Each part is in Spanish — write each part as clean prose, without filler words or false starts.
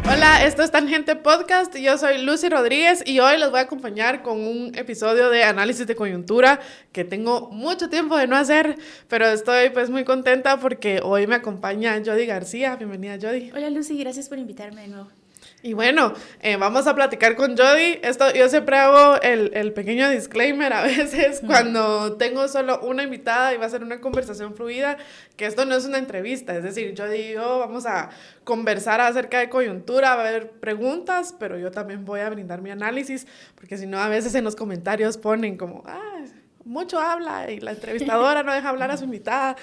Hola, esto es Tangente Podcast. Yo soy Lucy Rodríguez y hoy les voy a acompañar con un episodio de análisis de coyuntura que tengo mucho tiempo de no hacer, pero estoy pues muy contenta porque hoy me acompaña Jody García. Bienvenida, Jody. Hola Lucy, gracias por invitarme de nuevo. Y bueno, vamos a platicar con Jody. Yo siempre hago el pequeño disclaimer a veces cuando tengo solo una invitada y va a ser una conversación fluida, que esto no es una entrevista, es decir, Jody y yo vamos a conversar acerca de coyuntura, va a haber preguntas, pero yo también voy a brindar mi análisis, porque si no a veces en los comentarios ponen como, mucho habla y la entrevistadora no deja hablar a su invitada,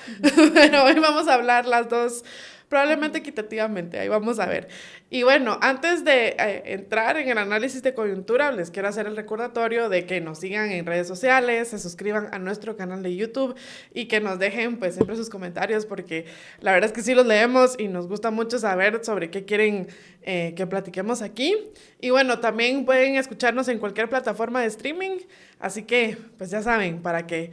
pero hoy vamos a hablar las dos probablemente equitativamente, ahí vamos a ver. Y bueno, antes de entrar en el análisis de coyuntura, les quiero hacer el recordatorio de que nos sigan en redes sociales, se suscriban a nuestro canal de YouTube y que nos dejen pues siempre sus comentarios, porque la verdad es que sí los leemos y nos gusta mucho saber sobre qué quieren que platiquemos aquí. Y bueno, también pueden escucharnos en cualquier plataforma de streaming, así que pues ya saben, para que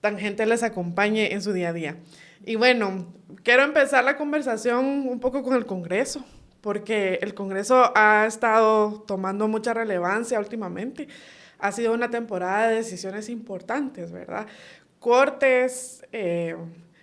Tangente les acompañe en su día a día. Y bueno, quiero empezar la conversación un poco con el Congreso, porque el Congreso ha estado tomando mucha relevancia últimamente. Ha sido una temporada de decisiones importantes, ¿verdad? Cortes,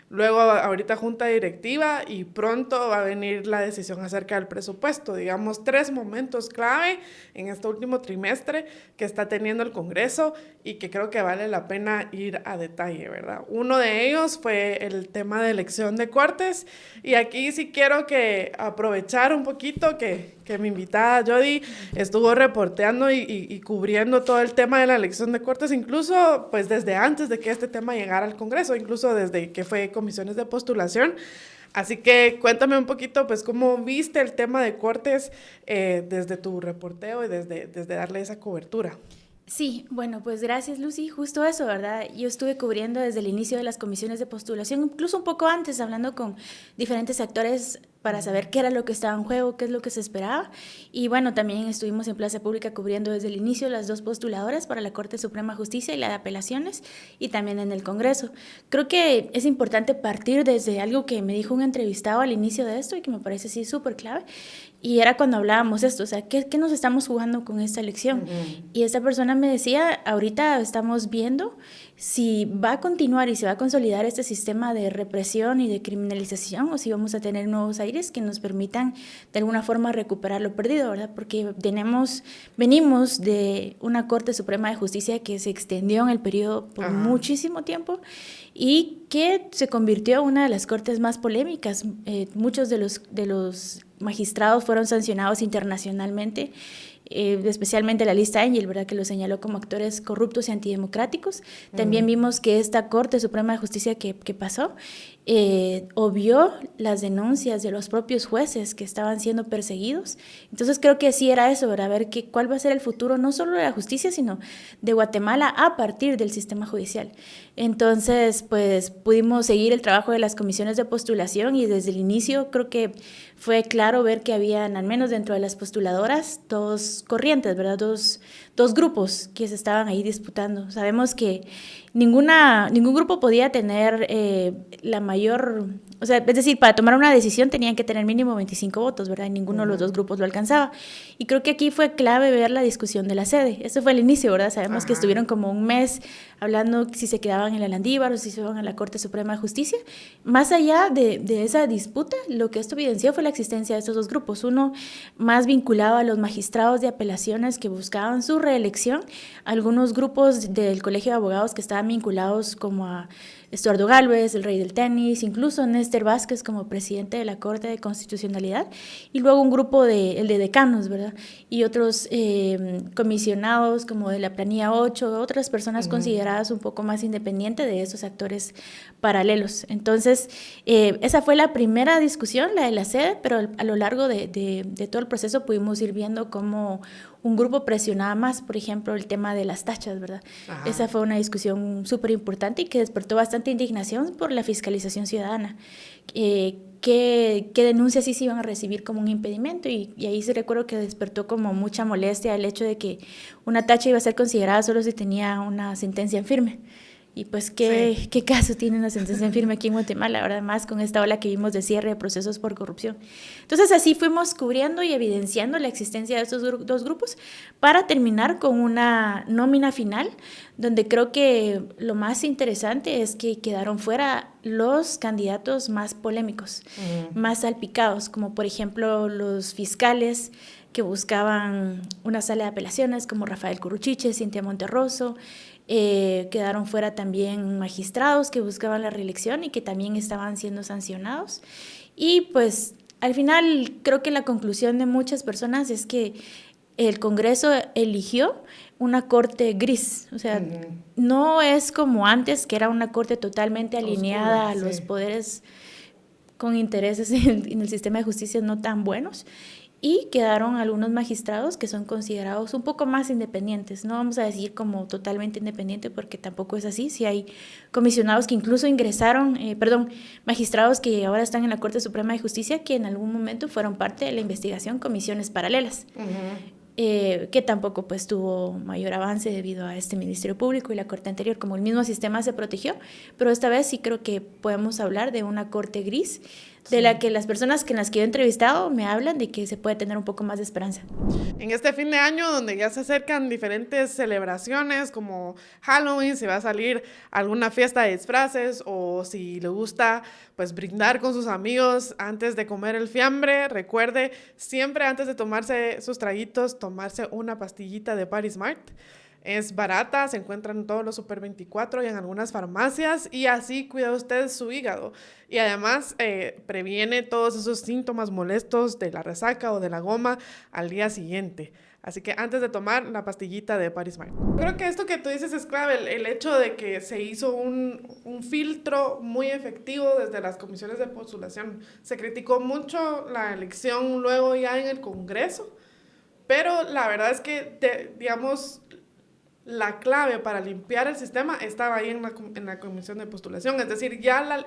luego ahorita junta directiva y pronto va a venir la decisión acerca del presupuesto. Digamos, 3 momentos clave en este último trimestre que está teniendo el Congreso y que creo que vale la pena ir a detalle, ¿verdad? Uno de ellos fue el tema de elección de cortes y aquí sí quiero que aprovechar un poquito que mi invitada Jody estuvo reporteando y cubriendo todo el tema de la elección de cortes, incluso pues desde antes de que este tema llegara al Congreso, incluso desde que fue comisiones de postulación. Así que cuéntame un poquito, pues, cómo viste el tema de cortes desde tu reporteo y desde darle esa cobertura. Sí, bueno, pues gracias Lucy, justo eso, ¿verdad? Yo estuve cubriendo desde el inicio de las comisiones de postulación, incluso un poco antes, hablando con diferentes actores para saber qué era lo que estaba en juego, qué es lo que se esperaba. Y bueno, también estuvimos en Plaza Pública cubriendo desde el inicio las 2 postuladoras para la Corte Suprema de Justicia y la de Apelaciones, y también en el Congreso. Creo que es importante partir desde algo que me dijo un entrevistado al inicio de esto y que me parece sí súper clave. Y era cuando hablábamos esto, o sea, ¿qué nos estamos jugando con esta elección? Y esta persona me decía, ahorita estamos viendo si va a continuar y se va a consolidar este sistema de represión y de criminalización, o si vamos a tener nuevos aires que nos permitan de alguna forma recuperar lo perdido, ¿verdad? Porque venimos de una Corte Suprema de Justicia que se extendió en el periodo por muchísimo tiempo y que se convirtió en una de las cortes más polémicas. Muchos de los magistrados fueron sancionados internacionalmente, especialmente la lista Engel, ¿verdad?, que lo señaló como actores corruptos y antidemocráticos. También vimos que esta Corte Suprema de Justicia que pasó obvió las denuncias de los propios jueces que estaban siendo perseguidos. Entonces creo que sí era eso, ¿verdad? Ver cuál va a ser el futuro no solo de la justicia, sino de Guatemala a partir del sistema judicial. Entonces, pues pudimos seguir el trabajo de las comisiones de postulación y desde el inicio creo que fue claro ver que habían, al menos dentro de las postuladoras, 2 corrientes, ¿verdad? Dos grupos que se estaban ahí disputando. Sabemos que ningún grupo podía tener la mayor, o sea, es decir, para tomar una decisión tenían que tener mínimo 25 votos, ¿verdad? Y ninguno de los 2 grupos lo alcanzaba. Y creo que aquí fue clave ver la discusión de la sede. Eso fue el inicio, ¿verdad? Sabemos que estuvieron como un mes hablando si se quedaban en la Landívar o si se iban a la Corte Suprema de Justicia. Más allá de esa disputa, lo que esto evidenció fue la existencia de estos 2 grupos. Uno más vinculado a los magistrados de apelaciones que buscaban su reelección, algunos grupos del Colegio de Abogados que estaban vinculados como a Estuardo Gálvez, el rey del tenis, incluso Néstor Vázquez como presidente de la Corte de Constitucionalidad, y luego un grupo el de decanos, ¿verdad? Y otros comisionados como de la Planilla 8, otras personas consideradas un poco más independientes de esos actores paralelos. Entonces, esa fue la primera discusión, la de la sede, pero a lo largo de todo el proceso pudimos ir viendo cómo un grupo presionaba más, por ejemplo, el tema de las tachas, ¿verdad? Esa fue una discusión súper importante y que despertó bastante indignación por la fiscalización ciudadana. ¿Qué denuncias sí se iban a recibir como un impedimento? Y ahí se recuerdo que despertó como mucha molestia el hecho de que una tacha iba a ser considerada solo si tenía una sentencia en firme, Y pues qué caso tiene una sentencia en firme aquí en Guatemala, ¿verdad? Más con esta ola que vimos de cierre de procesos por corrupción. Entonces así fuimos cubriendo y evidenciando la existencia de estos dos grupos para terminar con una nómina final, donde creo que lo más interesante es que quedaron fuera los candidatos más polémicos, más salpicados, como por ejemplo los fiscales que buscaban una sala de apelaciones, como Rafael Curruchiche, Cintia Monterroso. Quedaron fuera también magistrados que buscaban la reelección y que también estaban siendo sancionados. Y pues al final creo que la conclusión de muchas personas es que el Congreso eligió una corte gris, o sea, no es como antes, que era una corte totalmente alineada a los poderes con intereses en el sistema de justicia no tan buenos. Y quedaron algunos magistrados que son considerados un poco más independientes. No vamos a decir como totalmente independiente porque tampoco es así. Sí hay comisionados que incluso ingresaron, magistrados que ahora están en la Corte Suprema de Justicia que en algún momento fueron parte de la investigación comisiones paralelas. Que tampoco pues tuvo mayor avance debido a este Ministerio Público y la Corte anterior, como el mismo sistema se protegió, pero esta vez sí creo que podemos hablar de una Corte gris, de la que las personas en las que yo he entrevistado me hablan de que se puede tener un poco más de esperanza. En este fin de año, donde ya se acercan diferentes celebraciones como Halloween, si va a salir alguna fiesta de disfraces o si le gusta pues brindar con sus amigos antes de comer el fiambre, recuerde siempre antes de tomarse sus traguitos, tomarse una pastillita de PariSmart. Es barata, se encuentra en todos los Super 24 y en algunas farmacias y así cuida usted su hígado. Y además previene todos esos síntomas molestos de la resaca o de la goma al día siguiente. Así que antes de tomar la pastillita de PariSmart. Creo que esto que tú dices es clave, el hecho de que se hizo un filtro muy efectivo desde las comisiones de postulación. Se criticó mucho la elección luego ya en el Congreso, pero la verdad es que, digamos, la clave para limpiar el sistema estaba ahí en la comisión de postulación. Es decir, ya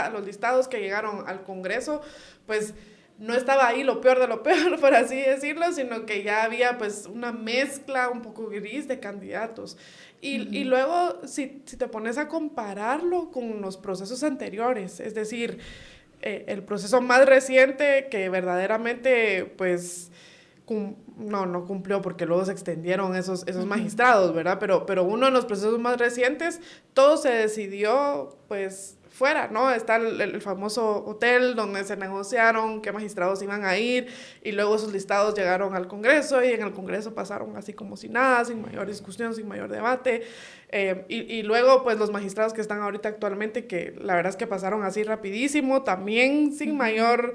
los listados que llegaron al Congreso, pues no estaba ahí lo peor de lo peor, por así decirlo, sino que ya había pues una mezcla un poco gris de candidatos. Y luego, si te pones a compararlo con los procesos anteriores, es decir, el proceso más reciente que verdaderamente pues no cumplió porque luego se extendieron esos magistrados, ¿verdad? Pero uno de los procesos más recientes, todo se decidió pues fuera, ¿no? Está el famoso hotel donde se negociaron qué magistrados iban a ir y luego esos listados llegaron al Congreso y en el Congreso pasaron así como si nada, sin mayor discusión, sin mayor debate. Y luego pues los magistrados que están ahorita actualmente, que la verdad es que pasaron así rapidísimo, también sin mayor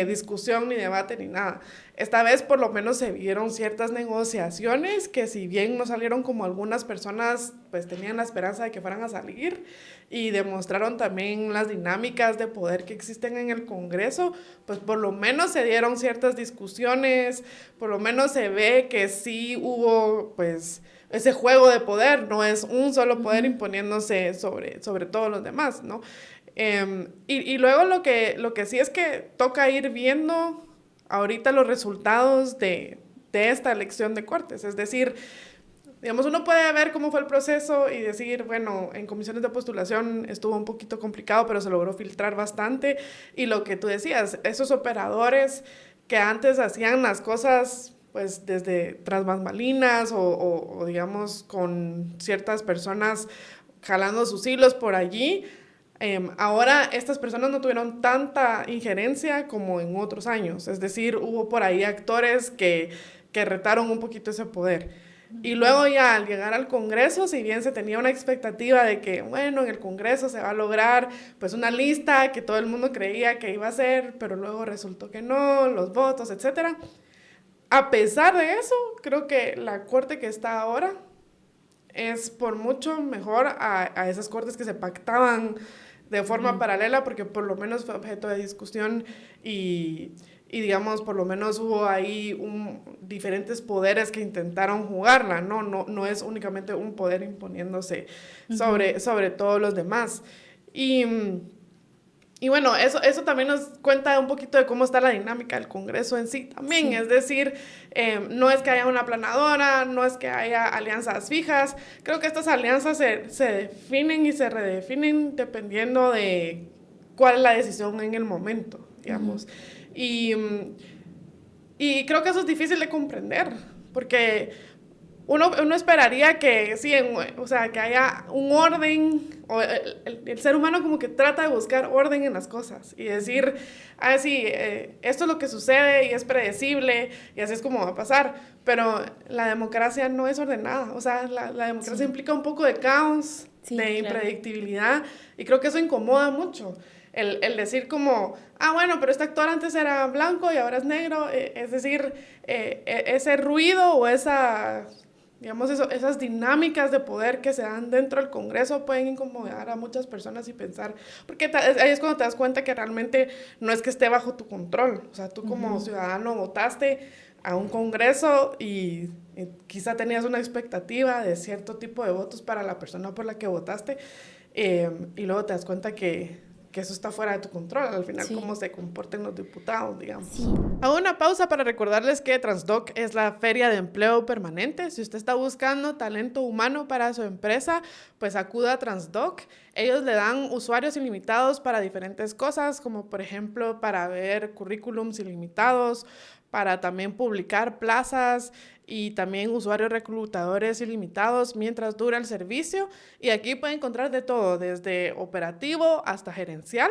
discusión ni debate ni nada. Esta vez por lo menos se vieron ciertas negociaciones que si bien no salieron como algunas personas pues tenían la esperanza de que fueran a salir y demostraron también las dinámicas de poder que existen en el Congreso, pues por lo menos se dieron ciertas discusiones, por lo menos se ve que sí hubo pues ese juego de poder, no es un solo poder imponiéndose sobre todos los demás, ¿no? Y luego lo que sí es que toca ir viendo ahorita los resultados de esta elección de Cortes, es decir, digamos, uno puede ver cómo fue el proceso y decir, bueno, en comisiones de postulación estuvo un poquito complicado, pero se logró filtrar bastante, y lo que tú decías, esos operadores que antes hacían las cosas pues desde tras bambalinas o digamos con ciertas personas jalando sus hilos por allí, ahora estas personas no tuvieron tanta injerencia como en otros años, es decir, hubo por ahí actores que retaron un poquito ese poder. Y luego ya al llegar al Congreso, si bien se tenía una expectativa de que, bueno, en el Congreso se va a lograr pues una lista que todo el mundo creía que iba a ser, pero luego resultó que no, los votos, etcétera. A pesar de eso, creo que la corte que está ahora es por mucho mejor a esas cortes que se pactaban de forma paralela, porque por lo menos fue objeto de discusión y digamos, por lo menos hubo ahí diferentes poderes que intentaron jugarla, ¿no? No es únicamente un poder imponiéndose sobre todos los demás. Y Y bueno, eso también nos cuenta un poquito de cómo está la dinámica del Congreso en sí también. Sí. Es decir, no es que haya una aplanadora, no es que haya alianzas fijas. Creo que estas alianzas se definen y se redefinen dependiendo de cuál es la decisión en el momento, digamos. Y creo que eso es difícil de comprender, porque uno esperaría que sí, o sea, que haya un orden, o el ser humano como que trata de buscar orden en las cosas y decir, sí, esto es lo que sucede y es predecible y así es como va a pasar, pero la democracia no es ordenada, o sea, la democracia implica un poco de caos, de impredictibilidad, y creo que eso incomoda mucho. El decir como, bueno, pero este actor antes era blanco y ahora es negro, es decir, ese ruido o digamos, esas dinámicas de poder que se dan dentro del Congreso pueden incomodar a muchas personas y pensar, porque ahí es cuando te das cuenta que realmente no es que esté bajo tu control, o sea, tú como ciudadano votaste a un Congreso y quizá tenías una expectativa de cierto tipo de votos para la persona por la que votaste, y luego te das cuenta que eso está fuera de tu control, al final, cómo se comporten los diputados, digamos. Sí. Hago una pausa para recordarles que Transdoc es la feria de empleo permanente. Si usted está buscando talento humano para su empresa, pues acuda a Transdoc. Ellos le dan usuarios ilimitados para diferentes cosas, como por ejemplo para ver currículums ilimitados, para también publicar plazas y también usuarios reclutadores ilimitados mientras dura el servicio. Y aquí puede encontrar de todo, desde operativo hasta gerencial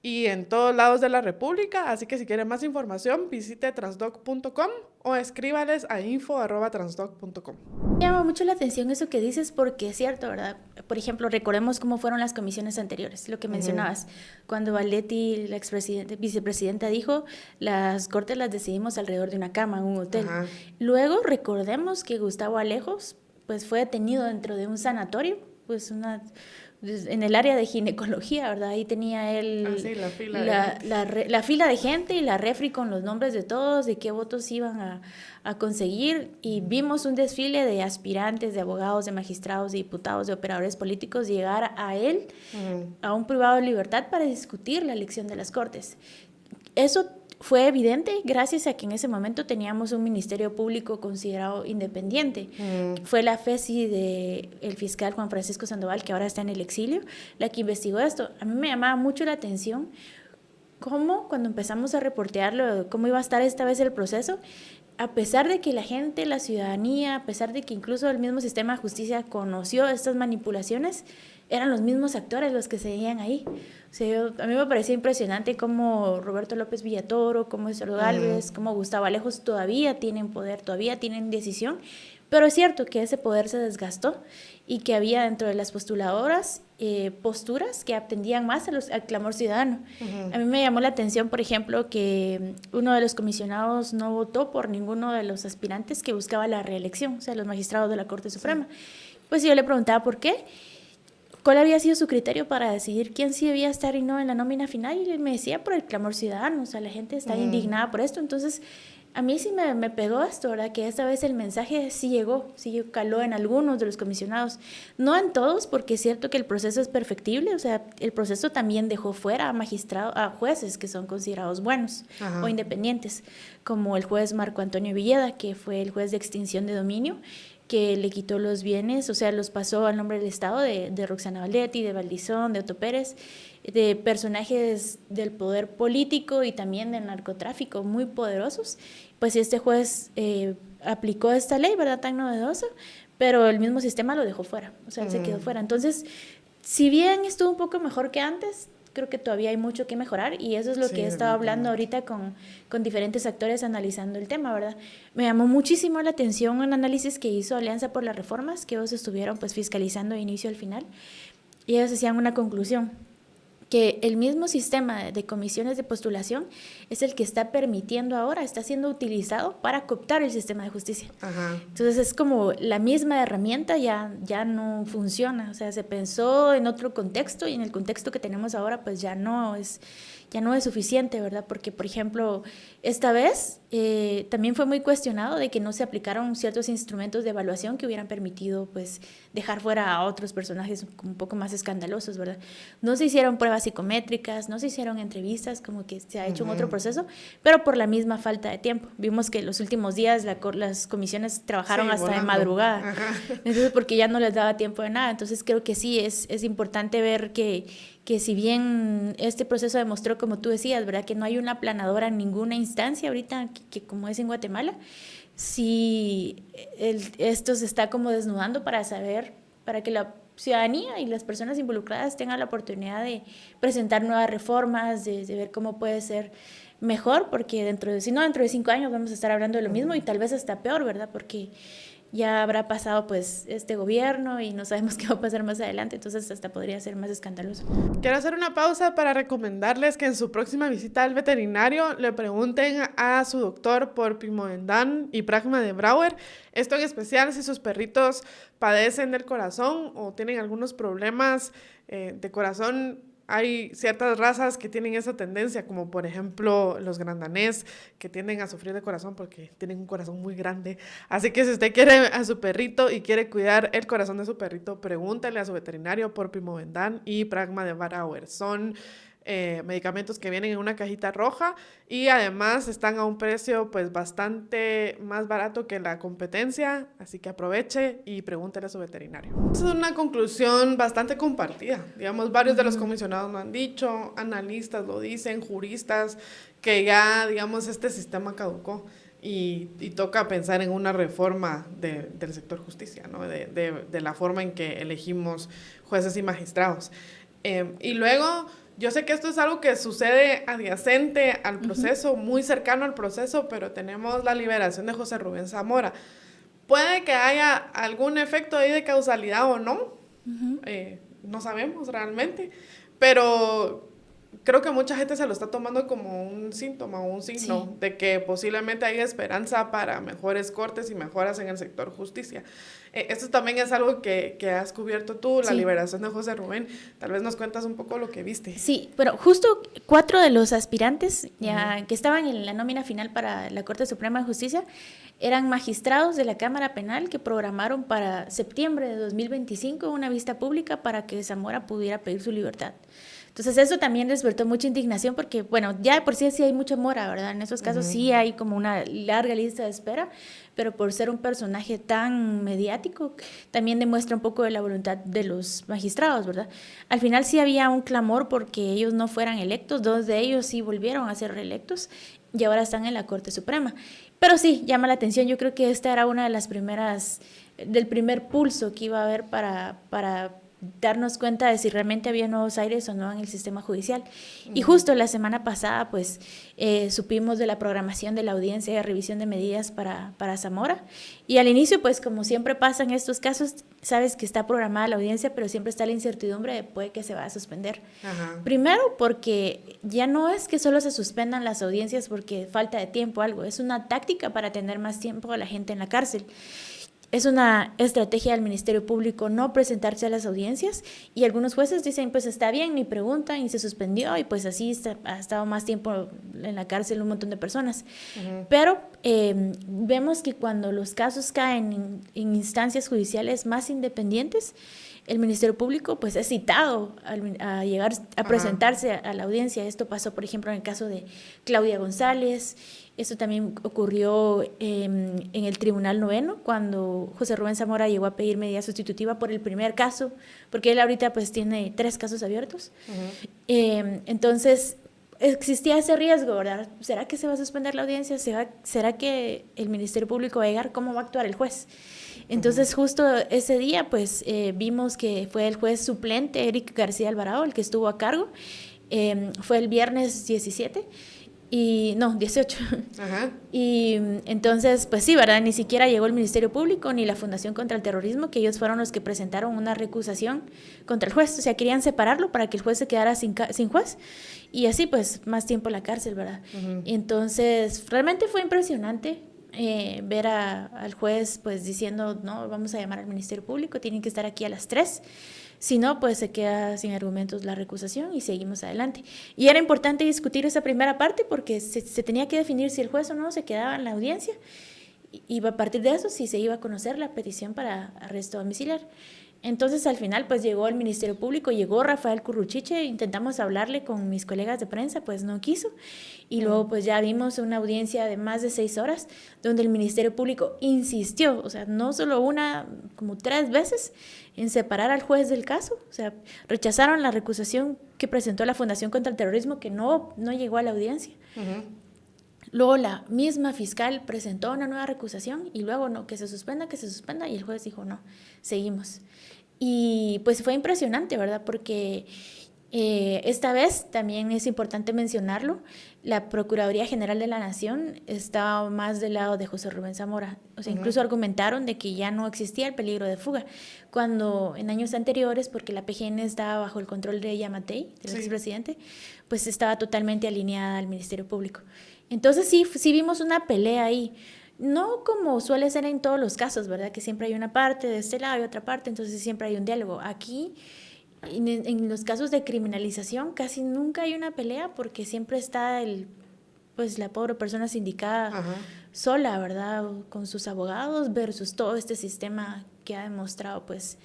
y en todos lados de la República. Así que si quiere más información, visite transdoc.com o escríbales a info@transdoc.com. Me llama mucho la atención eso que dices porque es cierto, ¿verdad? Por ejemplo, recordemos cómo fueron las comisiones anteriores, lo que mencionabas. Cuando Valdetti, la vicepresidenta, dijo, las cortes las decidimos alrededor de una cama en un hotel. Luego, recordemos que Gustavo Alejos pues, fue detenido dentro de un sanatorio, pues en el área de ginecología, ¿verdad? Ahí tenía él la fila de gente y la refri con los nombres de todos, de qué votos iban a conseguir, y vimos un desfile de aspirantes, de abogados, de magistrados, de diputados, de operadores políticos llegar a él, a un privado de libertad para discutir la elección de las Cortes. Eso fue evidente gracias a que en ese momento teníamos un ministerio público considerado independiente. Fue la FESI del fiscal Juan Francisco Sandoval, que ahora está en el exilio, la que investigó esto. A mí me llamaba mucho la atención cómo, cuando empezamos a reportearlo, cómo iba a estar esta vez el proceso, a pesar de que la gente, la ciudadanía, a pesar de que incluso el mismo sistema de justicia conoció estas manipulaciones, eran los mismos actores los que seguían ahí. O sea, a mí me parecía impresionante cómo Roberto López Villatoro, cómo Eduardo Gálvez, cómo Gustavo Alejos todavía tienen poder, todavía tienen decisión, pero es cierto que ese poder se desgastó y que había dentro de las postuladoras posturas que atendían más al clamor ciudadano. A mí me llamó la atención, por ejemplo, que uno de los comisionados no votó por ninguno de los aspirantes que buscaba la reelección, o sea, los magistrados de la Corte Suprema. Pues yo le preguntaba por qué, cuál había sido su criterio para decidir quién sí debía estar y no en la nómina final, y él me decía por el clamor ciudadano, o sea, la gente está indignada por esto. Entonces a mí sí me pegó esto, ¿verdad? Que esta vez el mensaje sí llegó, sí caló en algunos de los comisionados, no en todos, porque es cierto que el proceso es perfectible, o sea, el proceso también dejó fuera a jueces que son considerados buenos o independientes, como el juez Marco Antonio Villeda, que fue el juez de extinción de dominio, que le quitó los bienes, o sea, los pasó al nombre del Estado de Roxana Valdetti, de Valdizón, de Otto Pérez, de personajes del poder político y también del narcotráfico muy poderosos. Pues este juez aplicó esta ley, ¿verdad?, tan novedosa, pero el mismo sistema lo dejó fuera, o sea, él se quedó fuera. Entonces, si bien estuvo un poco mejor que antes, creo que todavía hay mucho que mejorar, y eso es lo que he estado hablando ahorita con diferentes actores analizando el tema, ¿verdad? Me llamó muchísimo la atención un análisis que hizo Alianza por las Reformas, que ellos estuvieron pues fiscalizando de inicio al final, y ellos hacían una conclusión, que el mismo sistema de comisiones de postulación es el que está permitiendo ahora, está siendo utilizado para cooptar el sistema de justicia. Entonces es como la misma herramienta ya no funciona, o sea, se pensó en otro contexto y en el contexto que tenemos ahora pues ya no es suficiente, ¿verdad? Porque, por ejemplo, esta vez también fue muy cuestionado de que no se aplicaron ciertos instrumentos de evaluación que hubieran permitido pues dejar fuera a otros personajes un poco más escandalosos, ¿verdad? No se hicieron pruebas pruebas psicométricas, no se hicieron entrevistas, como que se ha hecho un otro proceso, pero por la misma falta de tiempo. Vimos que los últimos días las comisiones trabajaron hasta de madrugada, entonces porque ya no les daba tiempo de nada. Entonces creo que sí, es importante ver que si bien este proceso demostró, como tú decías, ¿verdad?, que no hay una aplanadora en ninguna instancia ahorita, que como es en Guatemala, sí esto se está como desnudando para saber, para que la ciudadanía y las personas involucradas tengan la oportunidad de presentar nuevas reformas, de ver cómo puede ser mejor, porque si no, dentro de 5 años vamos a estar hablando de lo mismo y tal vez hasta peor, ¿verdad? Porque ya habrá pasado pues este gobierno y no sabemos qué va a pasar más adelante, entonces hasta podría ser más escandaloso. Quiero hacer una pausa para recomendarles que en su próxima visita al veterinario le pregunten a su doctor por Pimovendan y Pragma de Brouwer. Esto en especial si sus perritos padecen del corazón o tienen algunos problemas de corazón. Hay ciertas razas que tienen esa tendencia, como por ejemplo los gran danés, que tienden a sufrir de corazón porque tienen un corazón muy grande. Así que si usted quiere a su perrito y quiere cuidar el corazón de su perrito, pregúntale a su veterinario por Pimovendan y Pragma de Brouwer. Son medicamentos que vienen en una cajita roja y además están a un precio pues bastante más barato que la competencia, así que aproveche y pregúntele a su veterinario. Esa es una conclusión bastante compartida, digamos, varios de los comisionados lo han dicho, analistas lo dicen, juristas, que ya, digamos, este sistema caducó y toca pensar en una reforma del sector justicia, ¿no? de la forma en que elegimos jueces y magistrados. Y luego, yo sé que esto es algo que sucede adyacente al proceso, muy cercano al proceso, pero tenemos la liberación de José Rubén Zamora. Puede que haya algún efecto ahí de causalidad o no, no sabemos realmente, pero creo que mucha gente se lo está tomando como un síntoma o un signo de que posiblemente hay esperanza para mejores cortes y mejoras en el sector justicia. Esto también es algo que has cubierto tú, la liberación de José Rubén. Tal vez nos cuentas un poco lo que viste. Sí, pero justo 4 de los aspirantes ya que estaban en la nómina final para la Corte Suprema de Justicia eran magistrados de la Cámara Penal que programaron para septiembre de 2025 una vista pública para que Zamora pudiera pedir su libertad. Entonces eso también despertó mucha indignación porque, bueno, ya de por sí hay mucha mora, ¿verdad? En esos casos sí hay como una larga lista de espera, pero por ser un personaje tan mediático, también demuestra un poco de la voluntad de los magistrados, ¿verdad? Al final sí había un clamor porque ellos no fueran electos, 2 de ellos sí volvieron a ser reelectos y ahora están en la Corte Suprema. Pero sí, llama la atención, yo creo que esta era una de las primeras, del primer pulso que iba a haber para darnos cuenta de si realmente había nuevos aires o no en el sistema judicial. Y justo la semana pasada, pues, supimos de la programación de la audiencia de revisión de medidas para Zamora. Y al inicio, pues, como siempre pasa en estos casos, sabes que está programada la audiencia, pero siempre está la incertidumbre de puede que se va a suspender. Primero, porque ya no es que solo se suspendan las audiencias porque falta de tiempo o algo, es una táctica para tener más tiempo a la gente en la cárcel. Es una estrategia del Ministerio Público no presentarse a las audiencias y algunos jueces dicen, pues está bien, ni preguntan y se suspendió y pues así ha estado más tiempo en la cárcel un montón de personas. Pero vemos que cuando los casos caen en instancias judiciales más independientes, el Ministerio Público pues es citado a llegar a presentarse a la audiencia. Esto pasó, por ejemplo, en el caso de Claudia González. Esto también ocurrió en el Tribunal Noveno, cuando José Rubén Zamora llegó a pedir medida sustitutiva por el primer caso, porque él ahorita pues tiene 3 casos abiertos. Entonces, existía ese riesgo, ¿verdad? ¿Será que se va a suspender la audiencia? ¿Será que el Ministerio Público va a llegar? ¿Cómo va a actuar el juez? Entonces, justo ese día, pues, vimos que fue el juez suplente, Eric García Alvarado, el que estuvo a cargo. Fue el viernes 17. 18. Y entonces, pues sí, ¿verdad? Ni siquiera llegó el Ministerio Público ni la Fundación contra el Terrorismo, que ellos fueron los que presentaron una recusación contra el juez. O sea, querían separarlo para que el juez se quedara sin juez y así, pues, más tiempo en la cárcel, ¿verdad? Entonces, realmente fue impresionante ver al juez, pues, diciendo, no, vamos a llamar al Ministerio Público, tienen que estar aquí a las 3. Si no, pues se queda sin argumentos la recusación y seguimos adelante. Y era importante discutir esa primera parte porque se tenía que definir si el juez o no se quedaba en la audiencia y a partir de eso si se iba a conocer la petición para arresto domiciliar. Entonces al final pues llegó el Ministerio Público, llegó Rafael Curruchiche, intentamos hablarle con mis colegas de prensa, pues no quiso. Y luego pues ya vimos una audiencia de más de 6 horas donde el Ministerio Público insistió, o sea, no solo una, como 3 veces en separar al juez del caso. O sea, rechazaron la recusación que presentó la Fundación contra el Terrorismo, que no llegó a la audiencia. Luego la misma fiscal presentó una nueva recusación y luego no, que se suspenda, y el juez dijo no, seguimos. Y pues fue impresionante, ¿verdad? Porque esta vez también es importante mencionarlo, la Procuraduría General de la Nación estaba más del lado de José Rubén Zamora. O sea, incluso argumentaron de que ya no existía el peligro de fuga, cuando en años anteriores, porque la PGN estaba bajo el control de Yamatei, del expresidente, pues estaba totalmente alineada al Ministerio Público. Entonces sí vimos una pelea ahí, no como suele ser en todos los casos, ¿verdad? Que siempre hay una parte de este lado y otra parte, entonces siempre hay un diálogo. Aquí, en los casos de criminalización, casi nunca hay una pelea porque siempre está pues la pobre persona sindicada sola, ¿verdad? Con sus abogados versus todo este sistema que ha demostrado, pues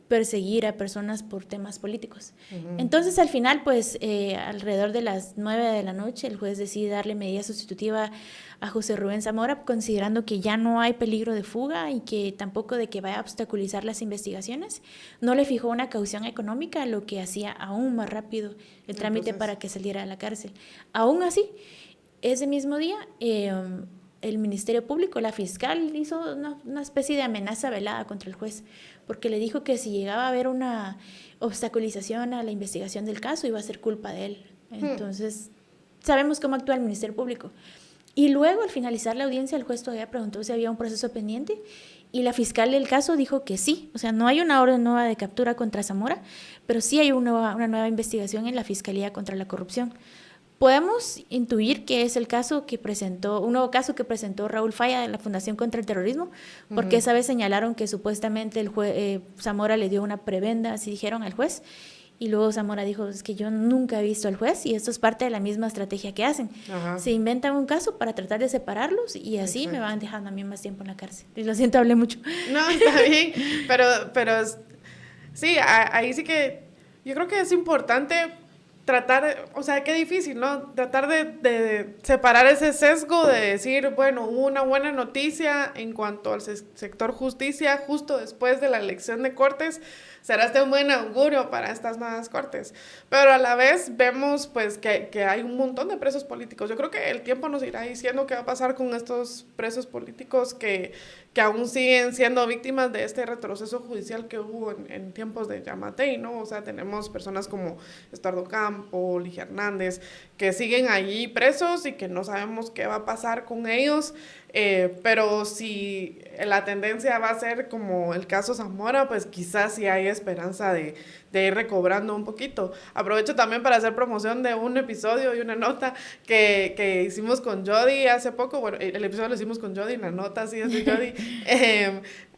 perseguir a personas por temas políticos. Entonces, al final, pues, alrededor de las 9 de la noche, el juez decide darle medida sustitutiva a José Rubén Zamora, considerando que ya no hay peligro de fuga y que tampoco de que vaya a obstaculizar las investigaciones. No le fijó una caución económica, lo que hacía aún más rápido el trámite para que saliera de la cárcel. Aún así, ese mismo día, el Ministerio Público, la fiscal, hizo una especie de amenaza velada contra el juez, porque le dijo que si llegaba a haber una obstaculización a la investigación del caso, iba a ser culpa de él. Entonces, sabemos cómo actúa el Ministerio Público. Y luego, al finalizar la audiencia, el juez todavía preguntó si había un proceso pendiente, y la fiscal del caso dijo que sí. O sea, no hay una orden nueva de captura contra Zamora, pero sí hay una nueva investigación en la Fiscalía contra la Corrupción. Podemos intuir que es un nuevo caso que presentó Raúl Falla de la Fundación contra el Terrorismo, porque esa vez señalaron que supuestamente el Zamora le dio una prebenda, así dijeron al juez, y luego Zamora dijo, es que yo nunca he visto al juez, y esto es parte de la misma estrategia que hacen. Se inventan un caso para tratar de separarlos, y así me van dejando a mí más tiempo en la cárcel. Y lo siento, hablé mucho. No, está bien, pero sí, ahí sí que yo creo que es importante tratar, o sea, qué difícil, ¿no? Tratar de separar ese sesgo de decir, bueno, hubo una buena noticia en cuanto al sector justicia justo después de la elección de Cortes, será este un buen augurio para estas nuevas Cortes. Pero a la vez vemos pues que hay un montón de presos políticos. Yo creo que el tiempo nos irá diciendo qué va a pasar con estos presos políticos que aún siguen siendo víctimas de este retroceso judicial que hubo en tiempos de Yamatei, ¿no? O sea, tenemos personas como Estuardo Campo, Ligia Hernández, que siguen allí presos y que no sabemos qué va a pasar con ellos, pero si la tendencia va a ser como el caso Zamora, pues quizás sí hay esperanza de ir recobrando un poquito. Aprovecho también para hacer promoción de un episodio y una nota que hicimos con Jody hace poco. Bueno, el episodio lo hicimos con Jody, la nota sí es de Jody,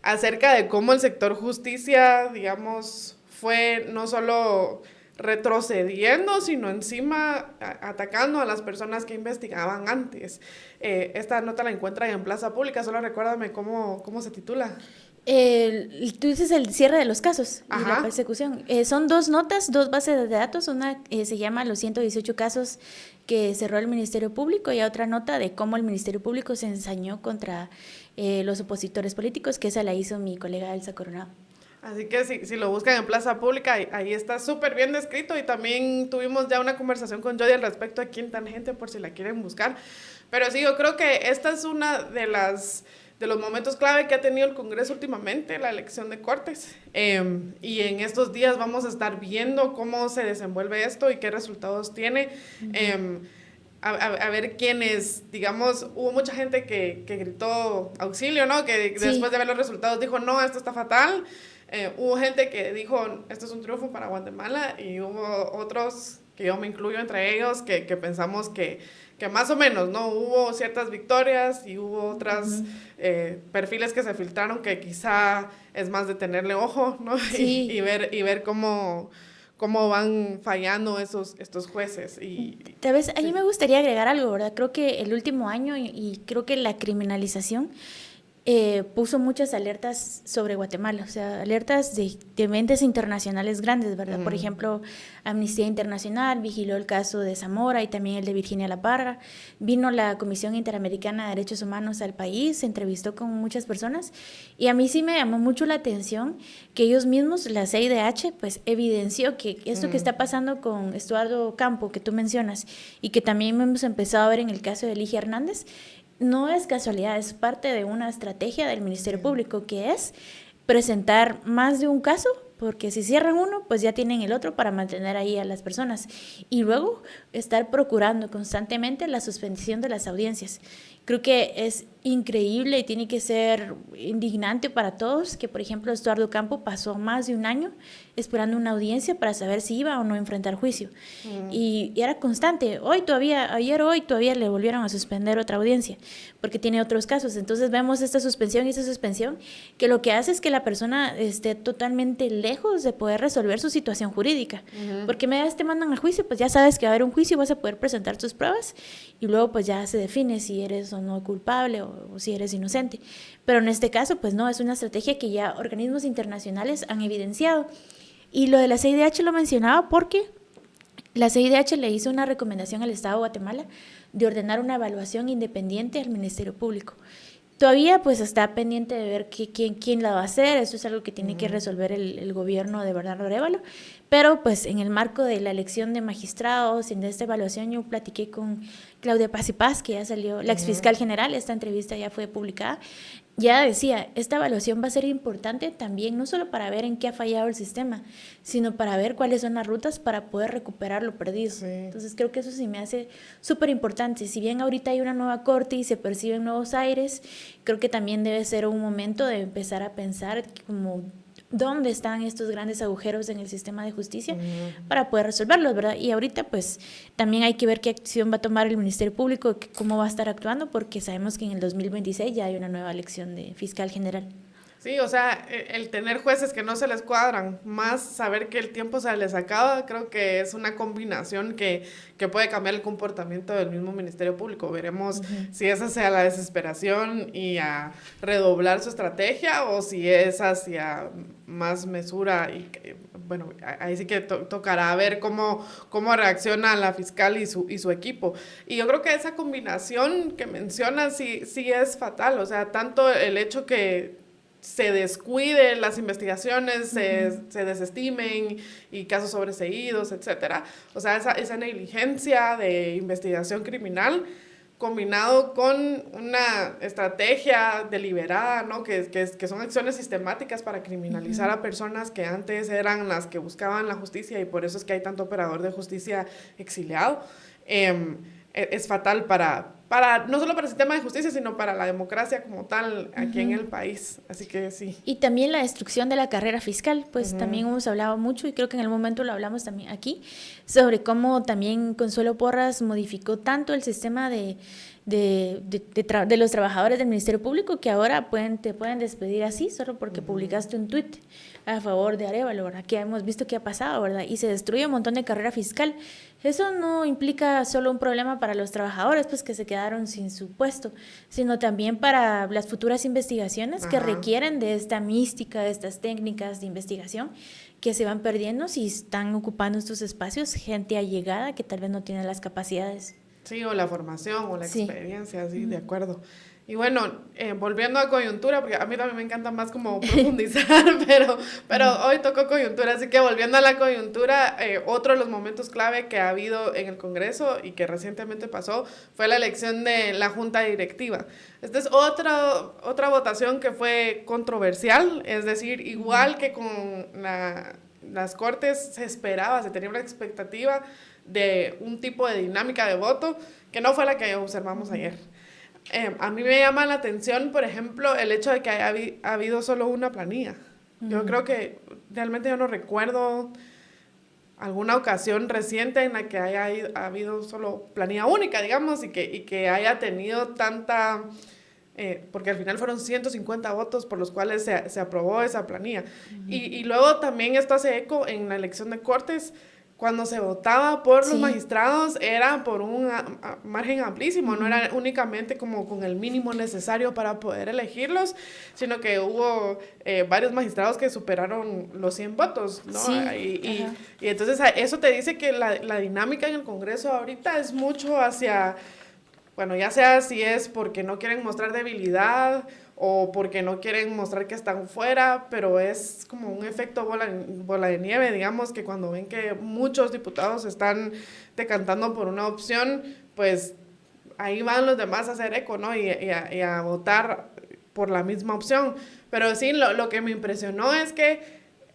acerca de cómo el sector justicia, digamos, fue no solo retrocediendo, sino encima atacando a las personas que investigaban antes. Esta nota la encuentran en Plaza Pública, solo recuérdame cómo se titula. Tú dices el cierre de los casos y la persecución. Son 2 notas, 2 bases de datos. Una se llama Los 118 casos que cerró el Ministerio Público, y otra nota de cómo el Ministerio Público se ensañó contra los opositores políticos, que esa la hizo mi colega Elsa Coronado. Así que si lo buscan en Plaza Pública, ahí está súper bien descrito, y también tuvimos ya una conversación con Jody al respecto aquí en Tangente por si la quieren buscar. Pero sí, yo creo que esta es una de los momentos clave que ha tenido el Congreso últimamente, la elección de Cortes. Y en estos días vamos a estar viendo cómo se desenvuelve esto y qué resultados tiene. A ver quiénes, digamos, hubo mucha gente que gritó auxilio, ¿no? Que después de ver los resultados dijo, no, esto está fatal. Hubo gente que dijo, esto es un triunfo para Guatemala, y hubo otros, que yo me incluyo entre ellos, que pensamos que más o menos, ¿no? Hubo ciertas victorias y hubo otras perfiles que se filtraron que quizá es más de tenerle ojo, ¿no? Sí. y ver cómo van fallando estos jueces. Tal vez a mí me gustaría agregar algo, ¿verdad? Creo que el último año y creo que la criminalización puso muchas alertas sobre Guatemala, o sea, alertas de entes internacionales grandes, ¿verdad? Por ejemplo, Amnistía Internacional vigiló el caso de Zamora y también el de Virginia La Parra. Vino la Comisión Interamericana de Derechos Humanos al país, se entrevistó con muchas personas y a mí sí me llamó mucho la atención que ellos mismos, la CIDH, pues evidenció que esto que está pasando con Estuardo Campo, que tú mencionas, y que también hemos empezado a ver en el caso de Ligia Hernández, no es casualidad, es parte de una estrategia del Ministerio Público, que es presentar más de un caso, porque si cierran uno, pues ya tienen el otro para mantener ahí a las personas. Y luego estar procurando constantemente la suspensión de las audiencias. Creo que es increíble y tiene que ser indignante para todos que, por ejemplo, Estuardo Campo pasó más de un año esperando una audiencia para saber si iba o no a enfrentar juicio. Y era constante. Ayer o hoy todavía le volvieron a suspender otra audiencia porque tiene otros casos. Entonces vemos esta suspensión y esa suspensión que lo que hace es que la persona esté totalmente lejos de poder resolver su situación jurídica. Porque una vez te mandan a juicio, pues ya sabes que va a haber un juicio, vas a poder presentar tus pruebas y luego pues ya se define si eres o no culpable o si eres inocente. Pero en este caso, pues no, es una estrategia que ya organismos internacionales han evidenciado. Y lo de la CIDH lo mencionaba porque la CIDH le hizo una recomendación al Estado de Guatemala de ordenar una evaluación independiente al Ministerio Público. Todavía pues está pendiente de ver quién la va a hacer, eso es algo que tiene que resolver el gobierno de Bernardo Arévalo, pero pues en el marco de la elección de magistrados y de esta evaluación yo platiqué con Claudia Paz y Paz, que ya salió, la exfiscal general, esta entrevista ya fue publicada, ya decía, esta evaluación va a ser importante también, no solo para ver en qué ha fallado el sistema, sino para ver cuáles son las rutas para poder recuperar lo perdido. Sí. Entonces creo que eso sí me hace súper importante. Si bien ahorita hay una nueva corte y se perciben nuevos aires, creo que también debe ser un momento de empezar a pensar como dónde están estos grandes agujeros en el sistema de justicia para poder resolverlos, ¿verdad? Y ahorita pues también hay que ver qué acción va a tomar el Ministerio Público, cómo va a estar actuando, porque sabemos que en el 2026 ya hay una nueva elección de fiscal general. Sí, o sea, el tener jueces que no se les cuadran, más saber que el tiempo se les acaba, creo que es una combinación que puede cambiar el comportamiento del mismo Ministerio Público. Veremos si es hacia la desesperación y a redoblar su estrategia o si es hacia más mesura y bueno, ahí sí que tocará ver cómo reacciona la fiscal y su equipo. Y yo creo que esa combinación que mencionas sí es fatal, o sea, tanto el hecho que se descuide las investigaciones, se desestimen y casos sobreseídos, etcétera. O sea, esa negligencia de investigación criminal combinado con una estrategia deliberada, ¿no? Que son acciones sistemáticas para criminalizar a personas que antes eran las que buscaban la justicia y por eso es que hay tanto operador de justicia exiliado. Es fatal para no solo para el sistema de justicia, sino para la democracia como tal aquí en el país. Así que sí. Y también la destrucción de la carrera fiscal, pues también hemos hablado mucho y creo que en el momento lo hablamos también aquí, sobre cómo también Consuelo Porras modificó tanto el sistema de los trabajadores del Ministerio Público que ahora te pueden despedir así solo porque publicaste un tuit a favor de Arévalo, ¿verdad? Que hemos visto que ha pasado, ¿verdad? Y se destruye un montón de carrera fiscal. Eso no implica solo un problema para los trabajadores, pues que se quedaron sin su puesto, sino también para las futuras investigaciones que requieren de esta mística, de estas técnicas de investigación que se van perdiendo si están ocupando estos espacios gente allegada que tal vez no tiene las capacidades. Sí, o la formación o la experiencia, sí, de acuerdo. Y bueno, volviendo a coyuntura, porque a mí también me encanta más como profundizar, pero hoy tocó coyuntura, así que volviendo a la coyuntura, otro de los momentos clave que ha habido en el Congreso y que recientemente pasó fue la elección de la Junta Directiva. Esta es otra votación que fue controversial, es decir, igual que con las Cortes se tenía una expectativa de un tipo de dinámica de voto que no fue la que observamos ayer. A mí me llama la atención, por ejemplo, el hecho de que haya habido solo una planilla. Yo creo que realmente yo no recuerdo alguna ocasión reciente en la que haya habido solo planilla única, digamos, y que haya tenido tanta... porque al final fueron 150 votos por los cuales se aprobó esa planilla. Y luego también esto hace eco en la elección de Cortes, cuando se votaba por los Sí. magistrados era por un margen amplísimo, no era únicamente como con el mínimo necesario para poder elegirlos, sino que hubo varios magistrados que superaron los 100 votos, ¿no? Sí, Y entonces eso te dice que la dinámica en el Congreso ahorita es mucho hacia, bueno, ya sea si es porque no quieren mostrar debilidad o porque no quieren mostrar que están fuera, pero es como un efecto bola de nieve, digamos, que cuando ven que muchos diputados están decantando por una opción, pues ahí van los demás a hacer eco, ¿no? Y a votar por la misma opción. Pero sí, lo que me impresionó es que